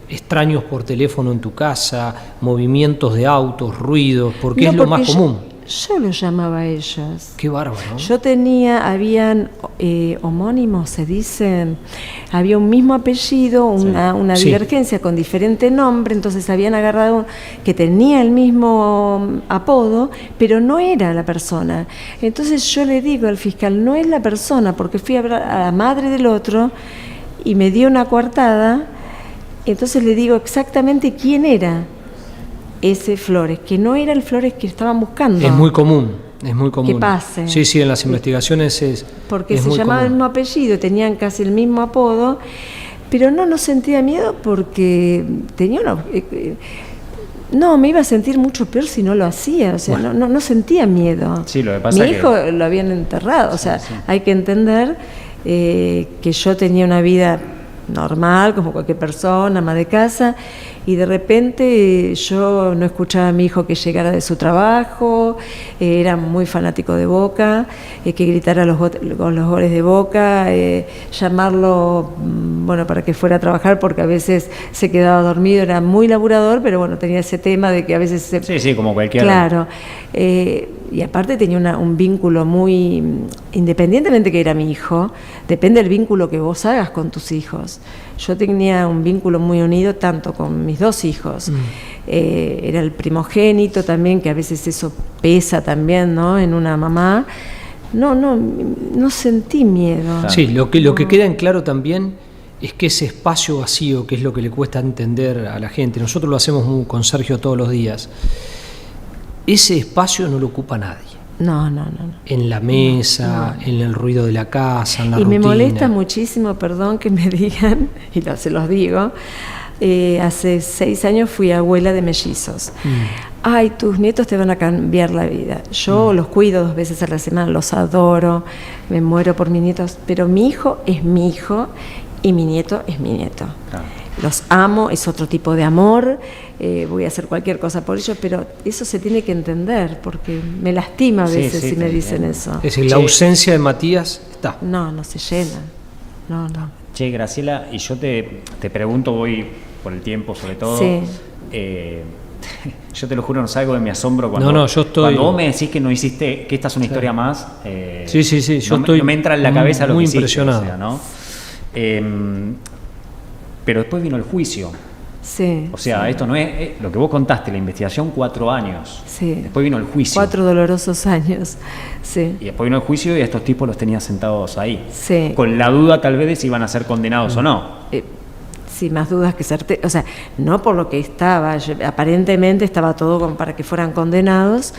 extraños por teléfono en tu casa, movimientos de autos, ruidos? Porque No, es lo más porque común. Yo los llamaba a ellos. Qué bárbaro. Yo habían homónimos, se dicen, había un mismo apellido, una Sí. divergencia con diferente nombre, entonces habían agarrado que tenía el mismo apodo, pero no era la persona. Entonces yo le digo al fiscal, no es la persona, porque fui a hablar a la madre del otro y me dio una coartada, entonces le digo exactamente quién era ese Flores, que no era el Flores que estaban buscando. Es muy común. Es muy común. Que pase. Sí, en las investigaciones es. Porque es se muy llamaban el común. mismo apellido, tenían casi el mismo apodo, pero no sentía miedo porque tenía No, me iba a sentir mucho peor si no lo hacía, o sea, no sentía miedo. Sí, lo que pasa Mi hijo lo habían enterrado, o sea, hay que entender que yo tenía una vida normal, como cualquier persona, ama de casa, y de repente yo no escuchaba a mi hijo que llegara de su trabajo, era muy fanático de Boca, que gritara los goles de Boca, llamarlo, bueno, para que fuera a trabajar, porque a veces se quedaba dormido, era muy laburador, pero bueno, tenía ese tema de que a veces Sí, como cualquiera. Claro, y aparte tenía un vínculo muy, independientemente que era mi hijo, depende del vínculo que vos hagas con tus hijos. Yo tenía un vínculo muy unido tanto con mis 2 hijos, era el primogénito también, que a veces eso pesa también, ¿no?, en una mamá. No sentí miedo. Sí, lo que queda en claro también es que ese espacio vacío, que es lo que le cuesta entender a la gente, nosotros lo hacemos con Sergio todos los días, ese espacio no lo ocupa nadie. No. En la mesa, en el ruido de la casa, en la rutina. Y me molesta muchísimo, perdón que me digan, y se los digo, hace 6 años fui abuela de mellizos. Ay, tus nietos te van a cambiar la vida. Yo los cuido 2 veces a la semana, los adoro, me muero por mis nietos, pero mi hijo es mi hijo y mi nieto es mi nieto. Claro. Los amo, es otro tipo de amor, voy a hacer cualquier cosa por ellos, pero eso se tiene que entender, porque me lastima a veces si me dicen eso. Es decir, la ausencia de Matías está. No se llena. No. Che, Graciela, y yo te pregunto, voy por el tiempo sobre todo, yo te lo juro, no salgo de mi asombro cuando, yo estoy... cuando vos me decís que no hiciste, que esta es una historia más, sí, yo estoy no me entra en la cabeza lo que hiciste, impresionado. O sea, ¿no? Pero después vino el juicio. Sí. O sea, esto no es lo que vos contaste, la investigación 4 años. Sí. Después vino el juicio. 4 dolorosos años. Sí. Y después vino el juicio y a estos tipos los tenías sentados ahí. Sí. Con la duda tal vez de si iban a ser condenados o no. Sí, más dudas que certeza. O sea, no por lo que estaba. Aparentemente estaba todo como para que fueran condenados.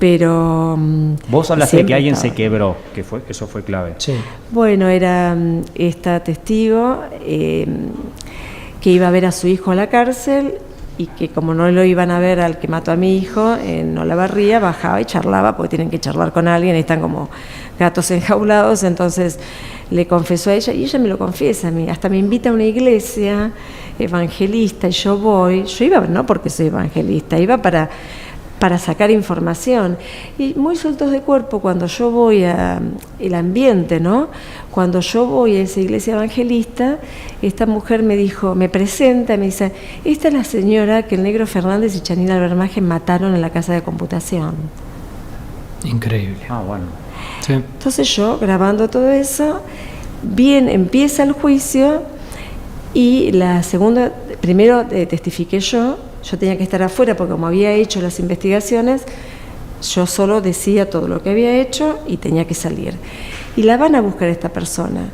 Pero vos hablaste de que alguien se quebró, eso fue clave. Sí. Bueno, era esta testigo que iba a ver a su hijo a la cárcel y que como no lo iban a ver al que mató a mi hijo en Olavarría, bajaba y charlaba, porque tienen que charlar con alguien, están como gatos enjaulados, entonces le confesó a ella y ella me lo confiesa a mí, hasta me invita a una iglesia evangelista y yo iba no porque soy evangelista, iba para sacar información, y muy sueltos de cuerpo cuando yo voy el ambiente, ¿no? Cuando yo voy a esa iglesia evangelista, esta mujer me presenta, me dice, esta es la señora que el Negro Fernández y Chanina Albermaje mataron en la casa de computación. Increíble. Bueno. Sí. Entonces yo, grabando todo eso, empieza el juicio, y primero testifiqué yo tenía que estar afuera porque como había hecho las investigaciones, yo solo decía todo lo que había hecho y tenía que salir. Y la van a buscar esta persona,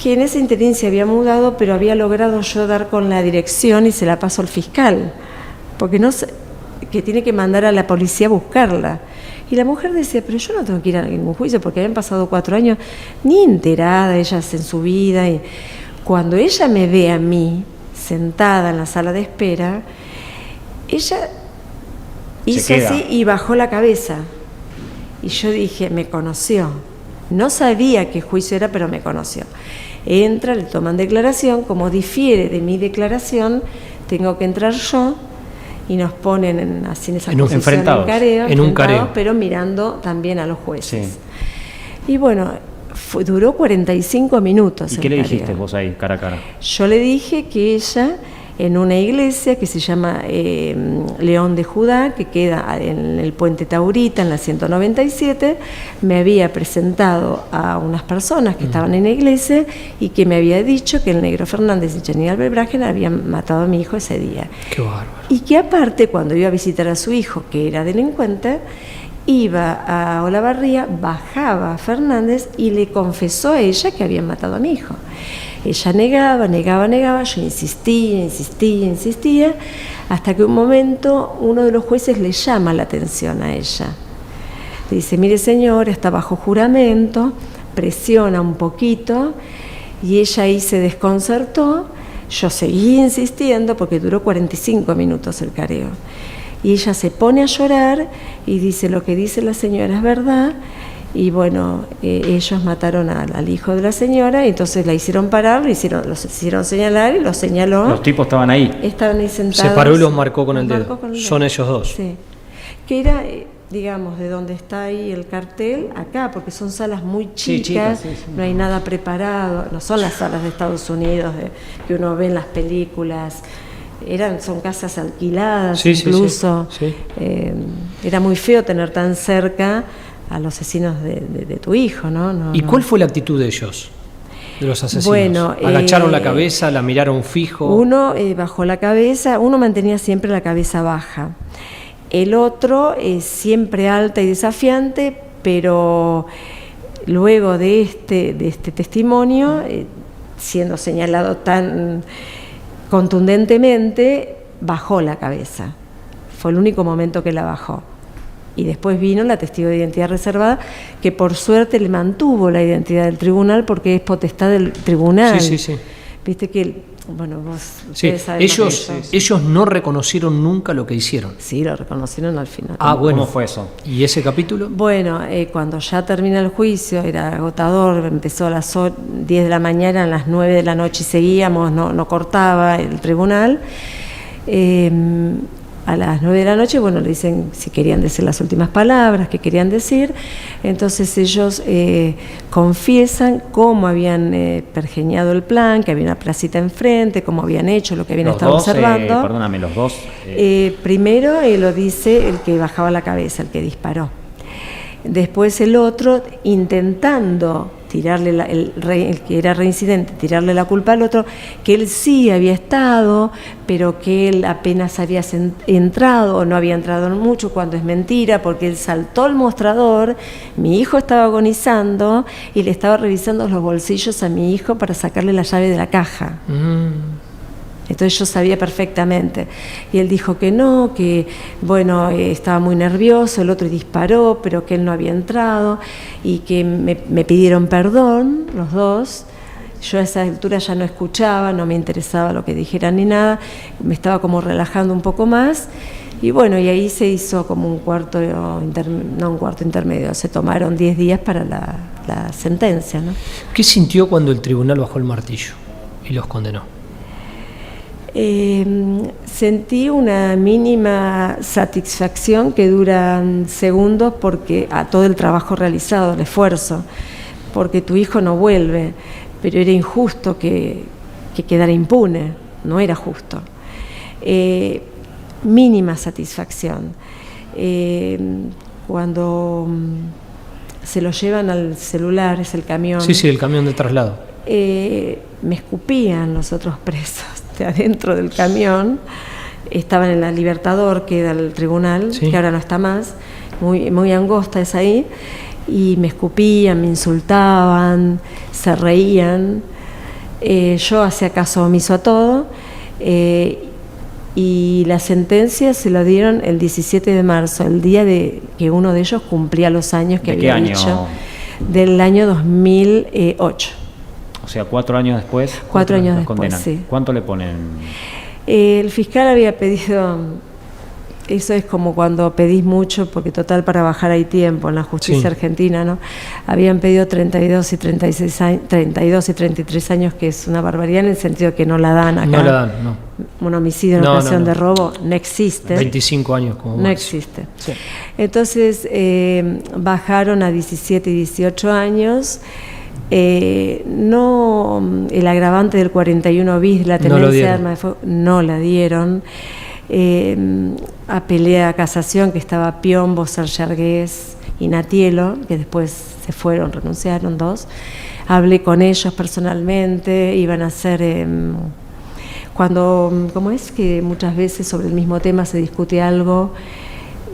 que en esa interín se había mudado, pero había logrado yo dar con la dirección y se la paso al fiscal, porque que tiene que mandar a la policía a buscarla. Y la mujer decía, pero yo no tengo que ir a ningún juicio porque habían pasado 4 años, ni enterada ellas en su vida. Y cuando ella me ve a mí sentada en la sala de espera, ella hizo así y bajó la cabeza. Y yo dije, me conoció. No sabía qué juicio era, pero me conoció. Entra, le toman declaración, como difiere de mi declaración, tengo que entrar yo, y nos ponen así en esa posición enfrentados, en un careo, pero mirando también a los jueces. Sí. Y bueno, duró 45 minutos. ¿Y qué le dijiste vos ahí, cara a cara? Yo le dije que ella, en una iglesia que se llama León de Judá, que queda en el Puente Taurita, en la 197, me había presentado a unas personas que estaban en la iglesia y que me había dicho que el Negro Fernández y Chanina Albermaje habían matado a mi hijo ese día. Qué bárbaro. Y que aparte, cuando iba a visitar a su hijo, que era delincuente, iba a Olavarría, bajaba a Fernández y le confesó a ella que habían matado a mi hijo. Ella negaba, yo insistía, hasta que un momento uno de los jueces le llama la atención a ella. Le dice, mire señora, está bajo juramento, presiona un poquito, y ella ahí se desconcertó. Yo seguí insistiendo porque duró 45 minutos el careo. Y ella se pone a llorar y dice: lo que dice la señora es verdad. Y bueno, ellos mataron al hijo de la señora, y entonces la hicieron parar, los hicieron señalar y los señaló. Los tipos estaban ahí. Estaban ahí sentados. Se paró y los marcó con el dedo. Son ellos dos. Sí. Que era, digamos, de donde está ahí el cartel, acá, porque son salas muy chicas, sí. No hay nada preparado, no son las salas de Estados Unidos que uno ve en las películas. Son casas alquiladas, incluso. Sí. Era muy feo tener tan cerca a los asesinos de tu hijo, ¿no? ¿Y cuál fue la actitud de ellos, de los asesinos? Bueno, ¿agacharon la cabeza, la miraron fijo? Uno bajó la cabeza, uno mantenía siempre la cabeza baja. El otro siempre alta y desafiante, pero luego de este testimonio, siendo señalado tan contundentemente, bajó la cabeza. Fue el único momento que la bajó. Y después vino la testigo de identidad reservada, que por suerte le mantuvo la identidad del tribunal, porque es potestad del tribunal. Sí. Viste que, bueno, ustedes saben ellos no reconocieron nunca lo que hicieron. Sí, lo reconocieron al final. Bueno. ¿Cómo fue eso? ¿Y ese capítulo? Bueno, cuando ya termina el juicio, era agotador, empezó a las 10 de la mañana, a las 9 de la noche y seguíamos, no cortaba el tribunal. A las 9 de la noche, bueno, le dicen si querían decir las últimas palabras, qué querían decir. Entonces ellos confiesan cómo habían pergeñado el plan, que había una placita enfrente, cómo habían hecho, lo que habían estado observando. Perdóname, los dos. Primero lo dice el que bajaba la cabeza, el que disparó. Después el otro, intentando tirarle el que era reincidente, tirarle la culpa al otro, que él sí había estado, pero que él apenas había entrado o no había entrado mucho, cuando es mentira, porque él saltó al mostrador, mi hijo estaba agonizando y le estaba revisando los bolsillos a mi hijo para sacarle la llave de la caja. Entonces yo sabía perfectamente. Y él dijo que no, que bueno, estaba muy nervioso, el otro disparó, pero que él no había entrado, y que me pidieron perdón, los dos. Yo a esa altura ya no escuchaba, no me interesaba lo que dijeran ni nada, me estaba como relajando un poco más. Y bueno, y ahí se hizo como un cuarto intermedio, se tomaron 10 días para la sentencia, ¿no? ¿Qué sintió cuando el tribunal bajó el martillo y los condenó? Sentí una mínima satisfacción que dura segundos, porque a todo el trabajo realizado, el esfuerzo, porque tu hijo no vuelve, pero era injusto que quedara impune, no era justo. Mínima satisfacción. Cuando se lo llevan al celular, es el camión. Sí, el camión de traslado. Me escupían los otros presos de adentro del camión. Estaban en la Libertador, que era el tribunal, que ahora no está más, muy angosta es ahí, y me escupían, me insultaban, se reían. Yo hacía caso omiso a todo, y la sentencia se la dieron el 17 de marzo, el día de que uno de ellos cumplía los años que había dicho, del año 2008. O sea, 4 años después. 4 años después, sí. ¿Cuánto le ponen? El fiscal había pedido, eso es como cuando pedís mucho, porque total para bajar hay tiempo en la justicia argentina, ¿no? Habían pedido 32 y 33 años, que es una barbaridad en el sentido que no la dan acá. No la dan, no. Un homicidio en ocasión de robo no existe. 25 años como no más. Existe. Sí. Entonces bajaron a 17 y 18 años. No, el agravante del 41 bis, la tenencia de arma de fuego, no la dieron. Apelé a casación, que estaba Piombo, Sarjargués y Natielo, que después se fueron, renunciaron 2. Hablé con ellos personalmente, iban a hacer, ¿cómo es que muchas veces sobre el mismo tema se discute algo?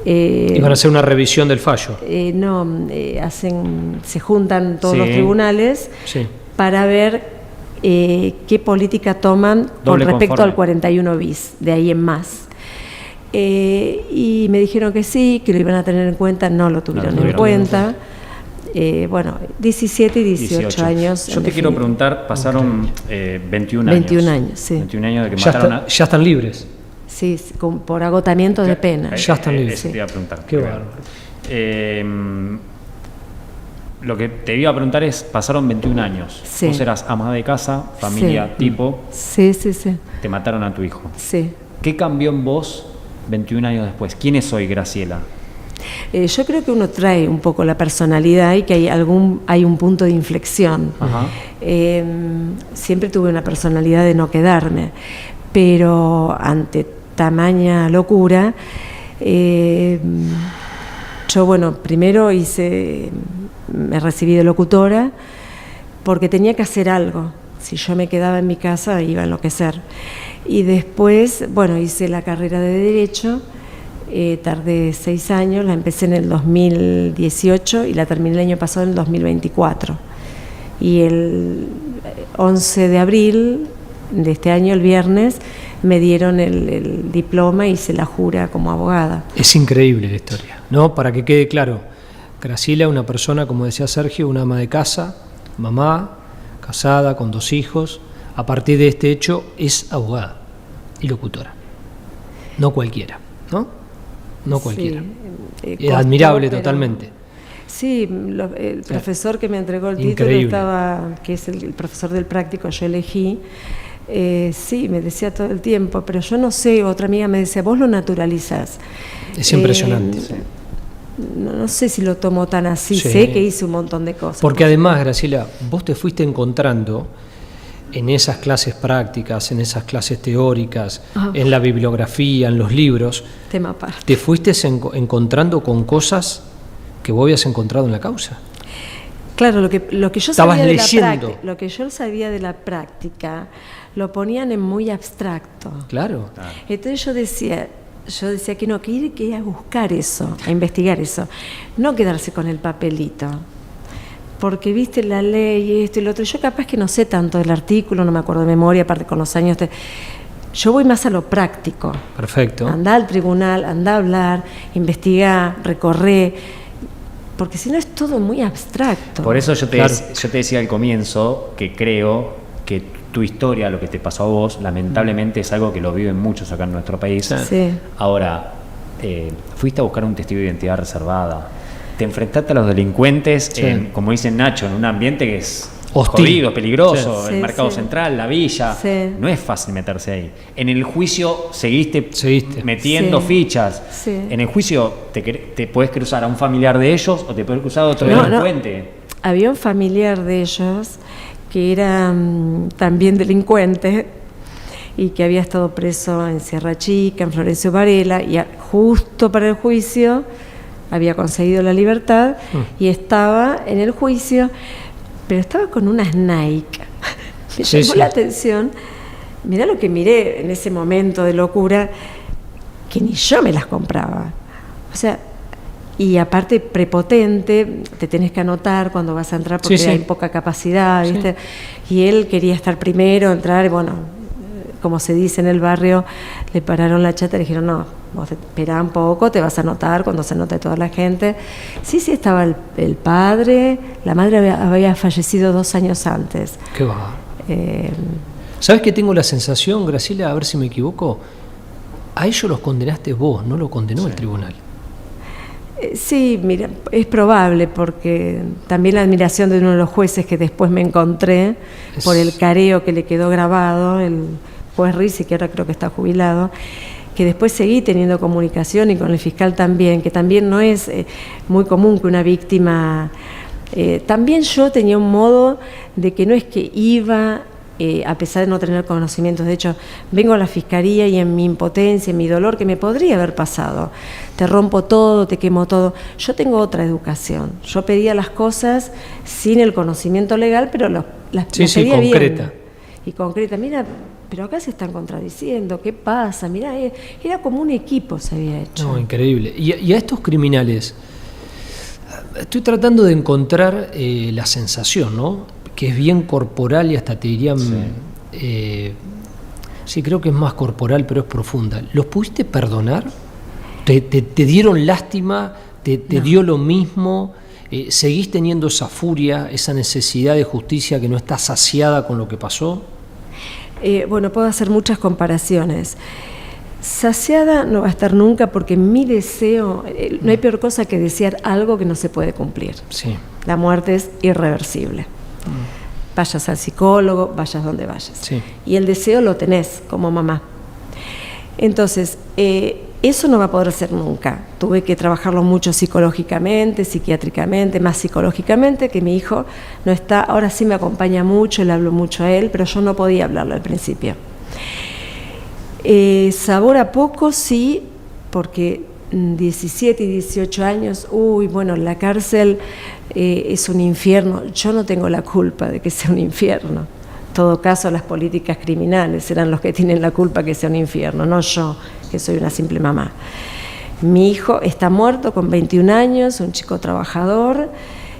Iban a hacer una revisión del fallo. Se juntan todos los tribunales para ver qué política toman con respecto al 41 bis, de ahí en más. Y me dijeron que sí, que lo iban a tener en cuenta, no lo tuvieron en cuenta. bueno, 17 y 18 años. Yo te quiero preguntar, pasaron 21 años. 21 años, sí. 21 años de que Ya, mataron ya están libres. Sí, por agotamiento de pena. Ya están libres. Eso te iba a preguntar. Qué bárbaro. Lo que te iba a preguntar es, pasaron 21 años. Sí. Vos eras ama de casa, familia Sí. tipo, Sí, sí, sí. te mataron a tu hijo. Sí. ¿Qué cambió en vos 21 años después? ¿Quién es hoy Graciela? Yo creo que uno trae un poco la personalidad y que hay un punto de inflexión. Ajá. Siempre tuve una personalidad de no quedarme, pero ante tamaña locura, yo, bueno, primero me recibí de locutora porque tenía que hacer algo. Si yo me quedaba en mi casa iba a enloquecer. Y después, bueno, hice la carrera de Derecho, tardé 6 años, la empecé en el 2018 y la terminé el año pasado en el 2024. Y el 11 de abril de este año, el viernes, me dieron el diploma y hice la jura como abogada. Es increíble la historia, ¿no? Para que quede claro, Graciela, una persona, como decía Sergio, una ama de casa, mamá, casada, con 2 hijos. A partir de este hecho es abogada y locutora. No cualquiera, ¿no? No cualquiera. Sí, Es admirable pero, totalmente. Sí, el profesor que me entregó el título Increíble. que es el profesor del práctico, yo elegí. Sí, me decía todo el tiempo, pero yo no sé, otra amiga me decía, vos lo naturalizás. Es impresionante. No sé si lo tomó tan así, Sí. sé que hice un montón de cosas. Porque además, Graciela, vos te fuiste encontrando en esas clases prácticas, en esas clases teóricas, en la bibliografía, en los libros, Tema aparte. te fuiste encontrando con cosas que vos habías encontrado en la causa. Claro, lo que yo Estabas sabía leyendo. lo que yo sabía de la práctica, lo ponían en muy abstracto. Claro. Entonces yo decía que no, que ir a buscar eso, a investigar eso, no quedarse con el papelito. Porque viste la ley, esto y lo otro. Yo capaz que no sé tanto del artículo, no me acuerdo de memoria, aparte con los años. Yo voy más a lo práctico. Perfecto. Andá al tribunal, andá a hablar, investigar, recorrer, porque si no es todo muy abstracto. Por eso yo te Claro. decía al comienzo que creo que tu historia, lo que te pasó a vos, lamentablemente es algo que lo viven muchos acá en nuestro país. Sí. Ahora, fuiste a buscar un testigo de identidad reservada, te enfrentaste a los delincuentes, Sí. como dice Nacho, en un ambiente que es Hostil. jodido, peligroso, Sí. el mercado Sí. central, la villa, Sí. no es fácil meterse ahí. En el juicio seguiste metiendo Sí. fichas. Sí. En el juicio te puedes cruzar a un familiar de ellos o te puedes cruzar a otro No, delincuente. Había un familiar de ellos que era también delincuente y que había estado preso en Sierra Chica, en Florencio Varela, y justo para el juicio había conseguido la libertad y estaba en el juicio, pero estaba con unas Nike. Me Sí, llamó sí. la atención. Mirá lo que miré en ese momento de locura, que ni yo me las compraba. O sea, y aparte prepotente, te tenés que anotar cuando vas a entrar porque Sí, sí. hay poca capacidad, Sí. ¿viste? Y él quería estar primero, entrar, y bueno, como se dice en el barrio, le pararon la chata y le dijeron, no, vos esperá un poco, te vas a anotar cuando se anote toda la gente. Sí, estaba el padre, la madre había fallecido 2 años antes. Qué va. Eh, ¿Sabes que tengo la sensación, Graciela, a ver si me equivoco? A ellos los condenaste vos, no lo condenó el tribunal. Sí, mira, es probable porque también la admiración de uno de los jueces que después me encontré por el careo que le quedó grabado, el juez Rizzi, que ahora creo que está jubilado, que después seguí teniendo comunicación y con el fiscal también, que también no es muy común que una víctima... también yo tenía un modo de que no es que iba... a pesar de no tener conocimientos, de hecho, vengo a la fiscalía y en mi impotencia, en mi dolor, que me podría haber pasado, te rompo todo, te quemo todo. Yo tengo otra educación. Yo pedía las cosas sin el conocimiento legal, pero las pedía concreta. bien. Y concreta, mira, pero acá se están contradiciendo, ¿qué pasa? Mira, era como un equipo se había hecho. No, increíble. Y a estos criminales, estoy tratando de encontrar la sensación, ¿no? Que es bien corporal y hasta te diría... Sí, creo que es más corporal, pero es profunda. ¿Los pudiste perdonar? ¿Te dieron lástima? ¿Te dio lo mismo? ¿Seguís teniendo esa furia, esa necesidad de justicia que no está saciada con lo que pasó? Bueno, puedo hacer muchas comparaciones. Saciada no va a estar nunca porque mi deseo, no hay peor cosa que desear algo que no se puede cumplir. Sí. La muerte es irreversible. Vayas al psicólogo, vayas donde vayas. Sí. Y el deseo lo tenés como mamá. Entonces, eso no va a poder ser nunca. Tuve que trabajarlo mucho psicológicamente, psiquiátricamente, más psicológicamente, que mi hijo no está, ahora sí me acompaña mucho, le hablo mucho a él, pero yo no podía hablarlo al principio. Sabor a poco, sí, porque 17 y 18 años, la cárcel es un infierno. Yo no tengo la culpa de que sea un infierno. En todo caso, las políticas criminales serán los que tienen la culpa que sea un infierno, no yo, que soy una simple mamá. Mi hijo está muerto con 21 años, un chico trabajador,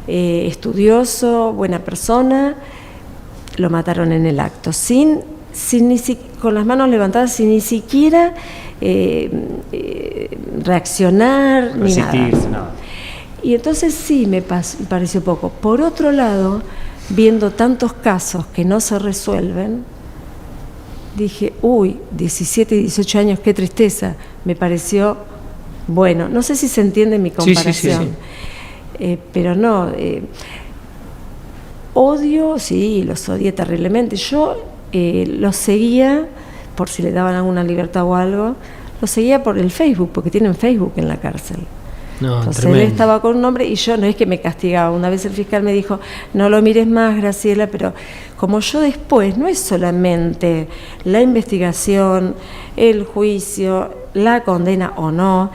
estudioso, buena persona. Lo mataron en el acto, con las manos levantadas, sin ni siquiera reaccionar, ni nada. Y entonces sí me pareció poco. Por otro lado, viendo tantos casos que no se resuelven, dije, 17 y 18 años, qué tristeza. Me pareció, bueno, no sé si se entiende mi comparación, sí. Pero no, odio, sí, los odié terriblemente. Yo los seguía, por si le daban alguna libertad o algo, los seguía por el Facebook, porque tienen Facebook en la cárcel. No, entonces tremendo. Él estaba con un nombre y yo no es que me castigaba. Una vez el fiscal me dijo, no lo mires más, Graciela, pero como yo después, no es solamente la investigación, el juicio, la condena o no,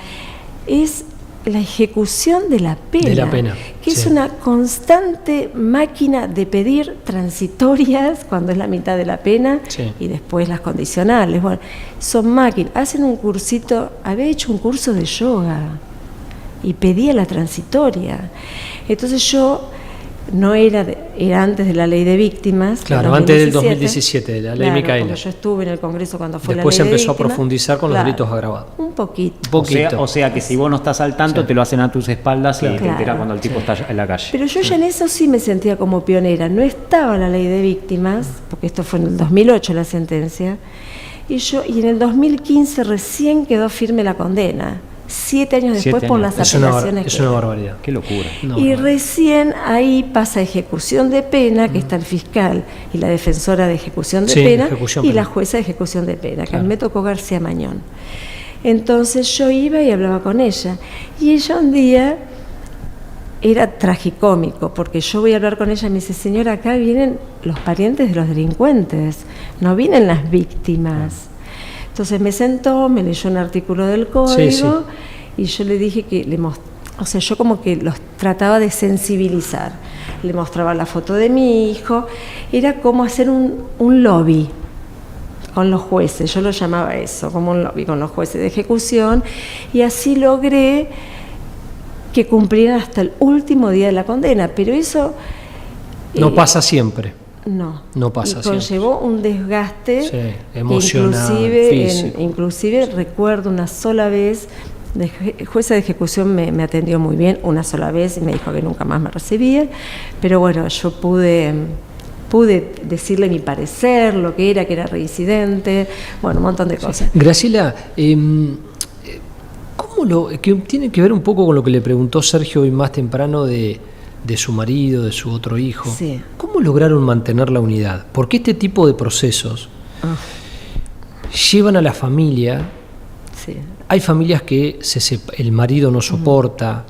es la ejecución de la pena, que es una constante máquina de pedir transitorias cuando es la mitad de la pena, y después las condicionales. Bueno, son máquinas. Hacen un cursito, había hecho un curso de yoga y pedía la transitoria. Entonces yo no era antes de la ley de víctimas. Claro, antes del 2017, de la ley Micaela. Porque yo estuve en el Congreso cuando fue después la ley de víctimas. Después empezó a profundizar con los delitos agravados. Un poquito. O sea que si vos no estás al tanto, te lo hacen a tus espaldas y te enteras cuando el tipo está en la calle. Pero yo ya en eso sí me sentía como pionera. No estaba la ley de víctimas, porque esto fue en el 2008 la sentencia, y en el 2015 recién quedó firme la condena. 7 años después por las apelaciones. Es una barbaridad. Qué locura. Y recién ahí pasa ejecución de pena, que está el fiscal y la defensora de ejecución de pena, y la jueza de ejecución de pena, que a mí me tocó García Mañón. Entonces yo iba y hablaba con ella. Y ella un día, era tragicómico, porque yo voy a hablar con ella y me dice, señora, acá vienen los parientes de los delincuentes, no vienen las víctimas. Entonces me sentó, me leyó un artículo del código, y yo le dije que yo como que los trataba de sensibilizar. Le mostraba la foto de mi hijo, era como hacer un lobby con los jueces, yo lo llamaba eso, como un lobby con los jueces de ejecución, y así logré que cumplieran hasta el último día de la condena, pero eso... no pasa siempre. No pasa y conllevó un desgaste emocional, inclusive recuerdo una sola vez, la jueza de ejecución me atendió muy bien, una sola vez, y me dijo que nunca más me recibía, pero bueno, yo pude decirle mi parecer, lo que era reincidente, bueno, un montón de cosas. Graciela, que tiene que ver un poco con lo que le preguntó Sergio hoy más temprano de su marido, de su otro hijo. Sí. ¿Cómo lograron mantener la unidad? Porque este tipo de procesos llevan a la familia. Sí. Hay familias que el marido no soporta,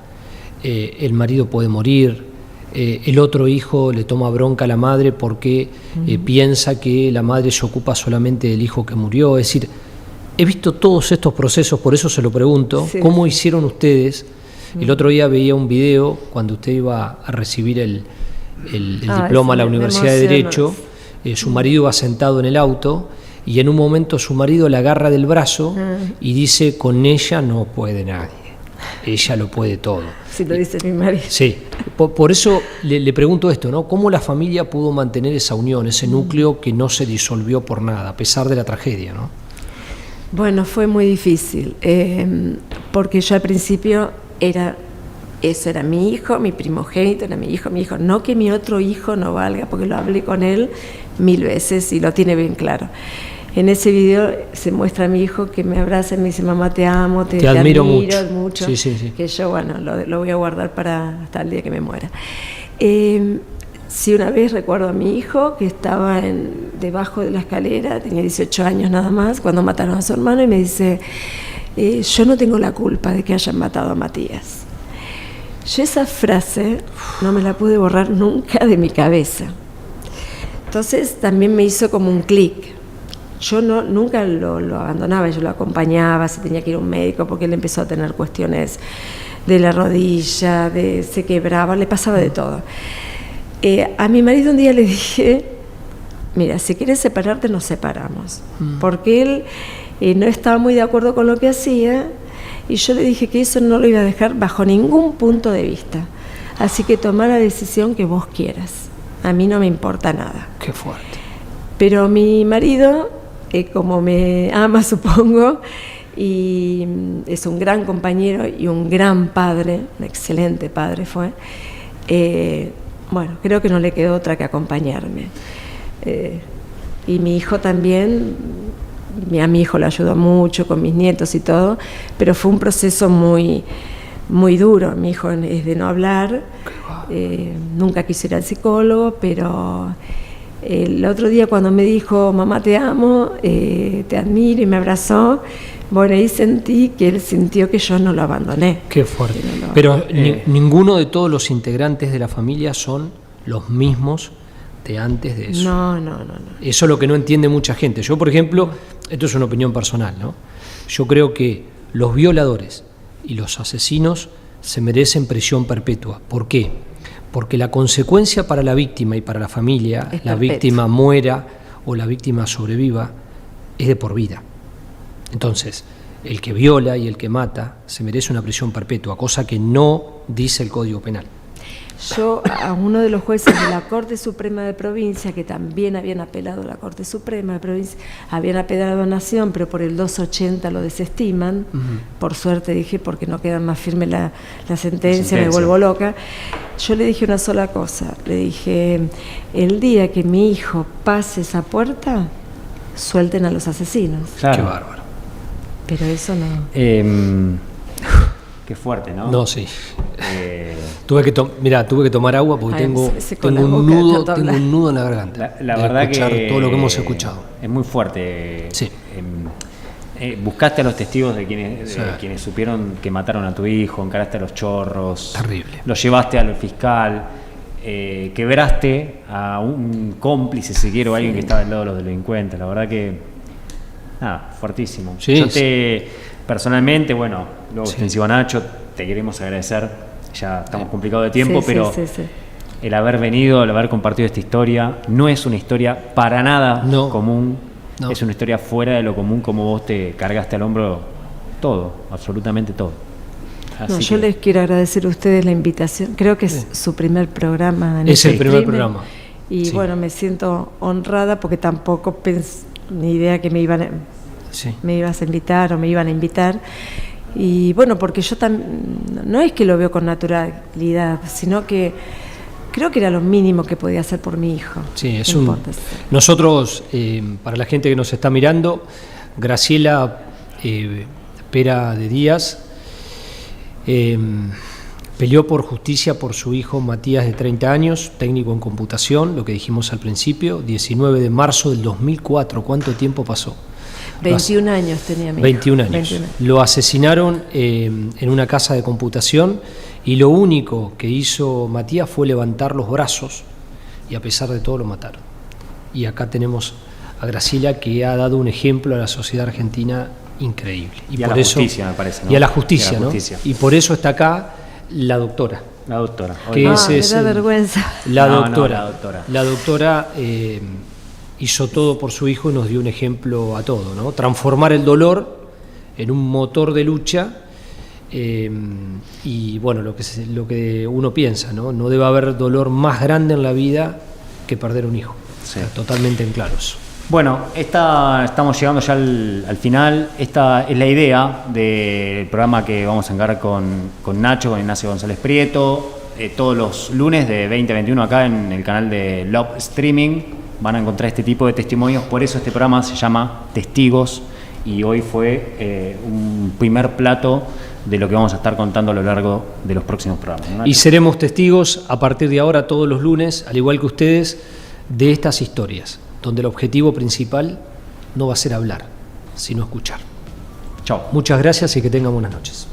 el marido puede morir, el otro hijo le toma bronca a la madre porque piensa que la madre se ocupa solamente del hijo que murió. Es decir, he visto todos estos procesos, por eso se lo pregunto, ¿cómo hicieron ustedes? El otro día veía un video cuando usted iba a recibir el diploma a la Universidad de Derecho, su marido iba sentado en el auto y en un momento su marido la agarra del brazo y dice, con ella no puede nadie, ella lo puede todo. Sí, lo dice mi marido. Sí, por eso le pregunto esto, ¿no? ¿Cómo la familia pudo mantener esa unión, ese núcleo que no se disolvió por nada, a pesar de la tragedia, ¿no? Bueno, fue muy difícil, porque yo al principio era ese era mi hijo, mi primogénito era mi hijo, no que mi otro hijo no valga, porque lo hablé con él 1000 veces y lo tiene bien claro. En ese video se muestra a mi hijo que me abraza y me dice, mamá, te amo, te admiro mucho. Sí, sí, sí. Que yo, bueno, lo voy a guardar para hasta el día que me muera. Sí, una vez recuerdo a mi hijo que estaba debajo de la escalera, tenía 18 años nada más, cuando mataron a su hermano, y me dice, yo no tengo la culpa de que hayan matado a Matías. Yo esa frase no me la pude borrar nunca de mi cabeza. Entonces también me hizo como un clic. Yo nunca lo abandonaba, yo lo acompañaba, si tenía que ir a un médico, porque él empezó a tener cuestiones de la rodilla, se quebraba, le pasaba de todo. A mi marido un día le dije, mira, si quieres separarte, nos separamos. Porque él no estaba muy de acuerdo con lo que hacía, y yo le dije que eso no lo iba a dejar bajo ningún punto de vista. Así que toma la decisión que vos quieras. A mí no me importa nada. Qué fuerte. Pero mi marido, como me ama, supongo, y es un gran compañero y un gran padre, un excelente padre fue, bueno, creo que no le quedó otra que acompañarme. Y mi hijo también, a mi hijo lo ayudó mucho con mis nietos y todo, pero fue un proceso muy, muy duro. Mi hijo es de no hablar, nunca quiso ir al psicólogo, pero el otro día cuando me dijo, mamá, te amo, te admiro, y me abrazó, bueno, ahí sentí que él sintió que yo no lo abandoné. Qué fuerte. Pero ninguno de todos los integrantes de la familia son los mismos de antes de eso. No. Eso es lo que no entiende mucha gente. Yo, por ejemplo, esto es una opinión personal, ¿no? Yo creo que los violadores y los asesinos se merecen prisión perpetua. ¿Por qué? Porque la consecuencia para la víctima y para la familia, la víctima muera o la víctima sobreviva, es de por vida. Entonces, el que viola y el que mata se merece una prisión perpetua, cosa que no dice el Código Penal. Yo a uno de los jueces de la Corte Suprema de Provincia, que también habían apelado a la Corte Suprema de Provincia, habían apelado a Nación, pero por el 280 lo desestiman. Por suerte, dije, porque no queda más firme la sentencia, me vuelvo loca. Yo le dije una sola cosa, le dije, el día que mi hijo pase esa puerta, suelten a los asesinos. Claro. Qué bárbaro. Pero eso no... Qué fuerte, ¿no? No, sí. Tuve que tomar agua porque tengo un nudo en la garganta. La verdad que todo lo que hemos escuchado. Es muy fuerte. Sí. Buscaste a los testigos de quienes supieron que mataron a tu hijo, encaraste a los chorros. Terrible. Los llevaste al fiscal, quebraste a un cómplice, si quiero, alguien que estaba al lado de los delincuentes. La verdad que, nada, fuertísimo. Sí, Yo personalmente, bueno, luego extensivo a Nacho, te queremos agradecer. Ya estamos complicados de tiempo, pero el haber venido, el haber compartido esta historia, no es una historia para nada común. No. Es una historia fuera de lo común, como vos te cargaste al hombro todo, absolutamente todo. Así yo les quiero agradecer a ustedes la invitación. Creo que es su primer programa. Es el primer programa. Y bueno, me siento honrada porque tampoco ni idea que me ibas a invitar o me iban a invitar. Y bueno, porque yo no es que lo veo con naturalidad, sino que creo que era lo mínimo que podía hacer por mi hijo. Sí, nosotros, para la gente que nos está mirando, Graciela Pera de Díaz peleó por justicia por su hijo Matías, de 30 años, técnico en computación, lo que dijimos al principio, 19 de marzo del 2004. ¿Cuánto tiempo pasó? 21 años tenía mi hijo. 21 años. 21. Lo asesinaron en una casa de computación. Y lo único que hizo Matías fue levantar los brazos y a pesar de todo lo mataron. Y acá tenemos a Graciela, que ha dado un ejemplo a la sociedad argentina increíble. Y a la justicia, me parece, ¿no? Y a la justicia, ¿no? Y por eso está acá la doctora. La doctora. Que me da vergüenza. La doctora hizo todo por su hijo y nos dio un ejemplo a todo, ¿no? Transformar el dolor en un motor de lucha. Y bueno, lo que uno piensa, no debe haber dolor más grande en la vida que perder un hijo. Sí. Totalmente en claro eso. Bueno, estamos llegando ya al final. Esta es la idea del programa que vamos a encargar con Nacho, con Ignacio González Prieto. Todos los lunes de 20 a 21 acá en el canal de Love Streaming van a encontrar este tipo de testimonios. Por eso este programa se llama Testigos y hoy fue un primer plato de lo que vamos a estar contando a lo largo de los próximos programas, ¿no, Nacho? Y seremos testigos a partir de ahora todos los lunes, al igual que ustedes, de estas historias, donde el objetivo principal no va a ser hablar, sino escuchar. Chao. Muchas gracias y que tengan buenas noches.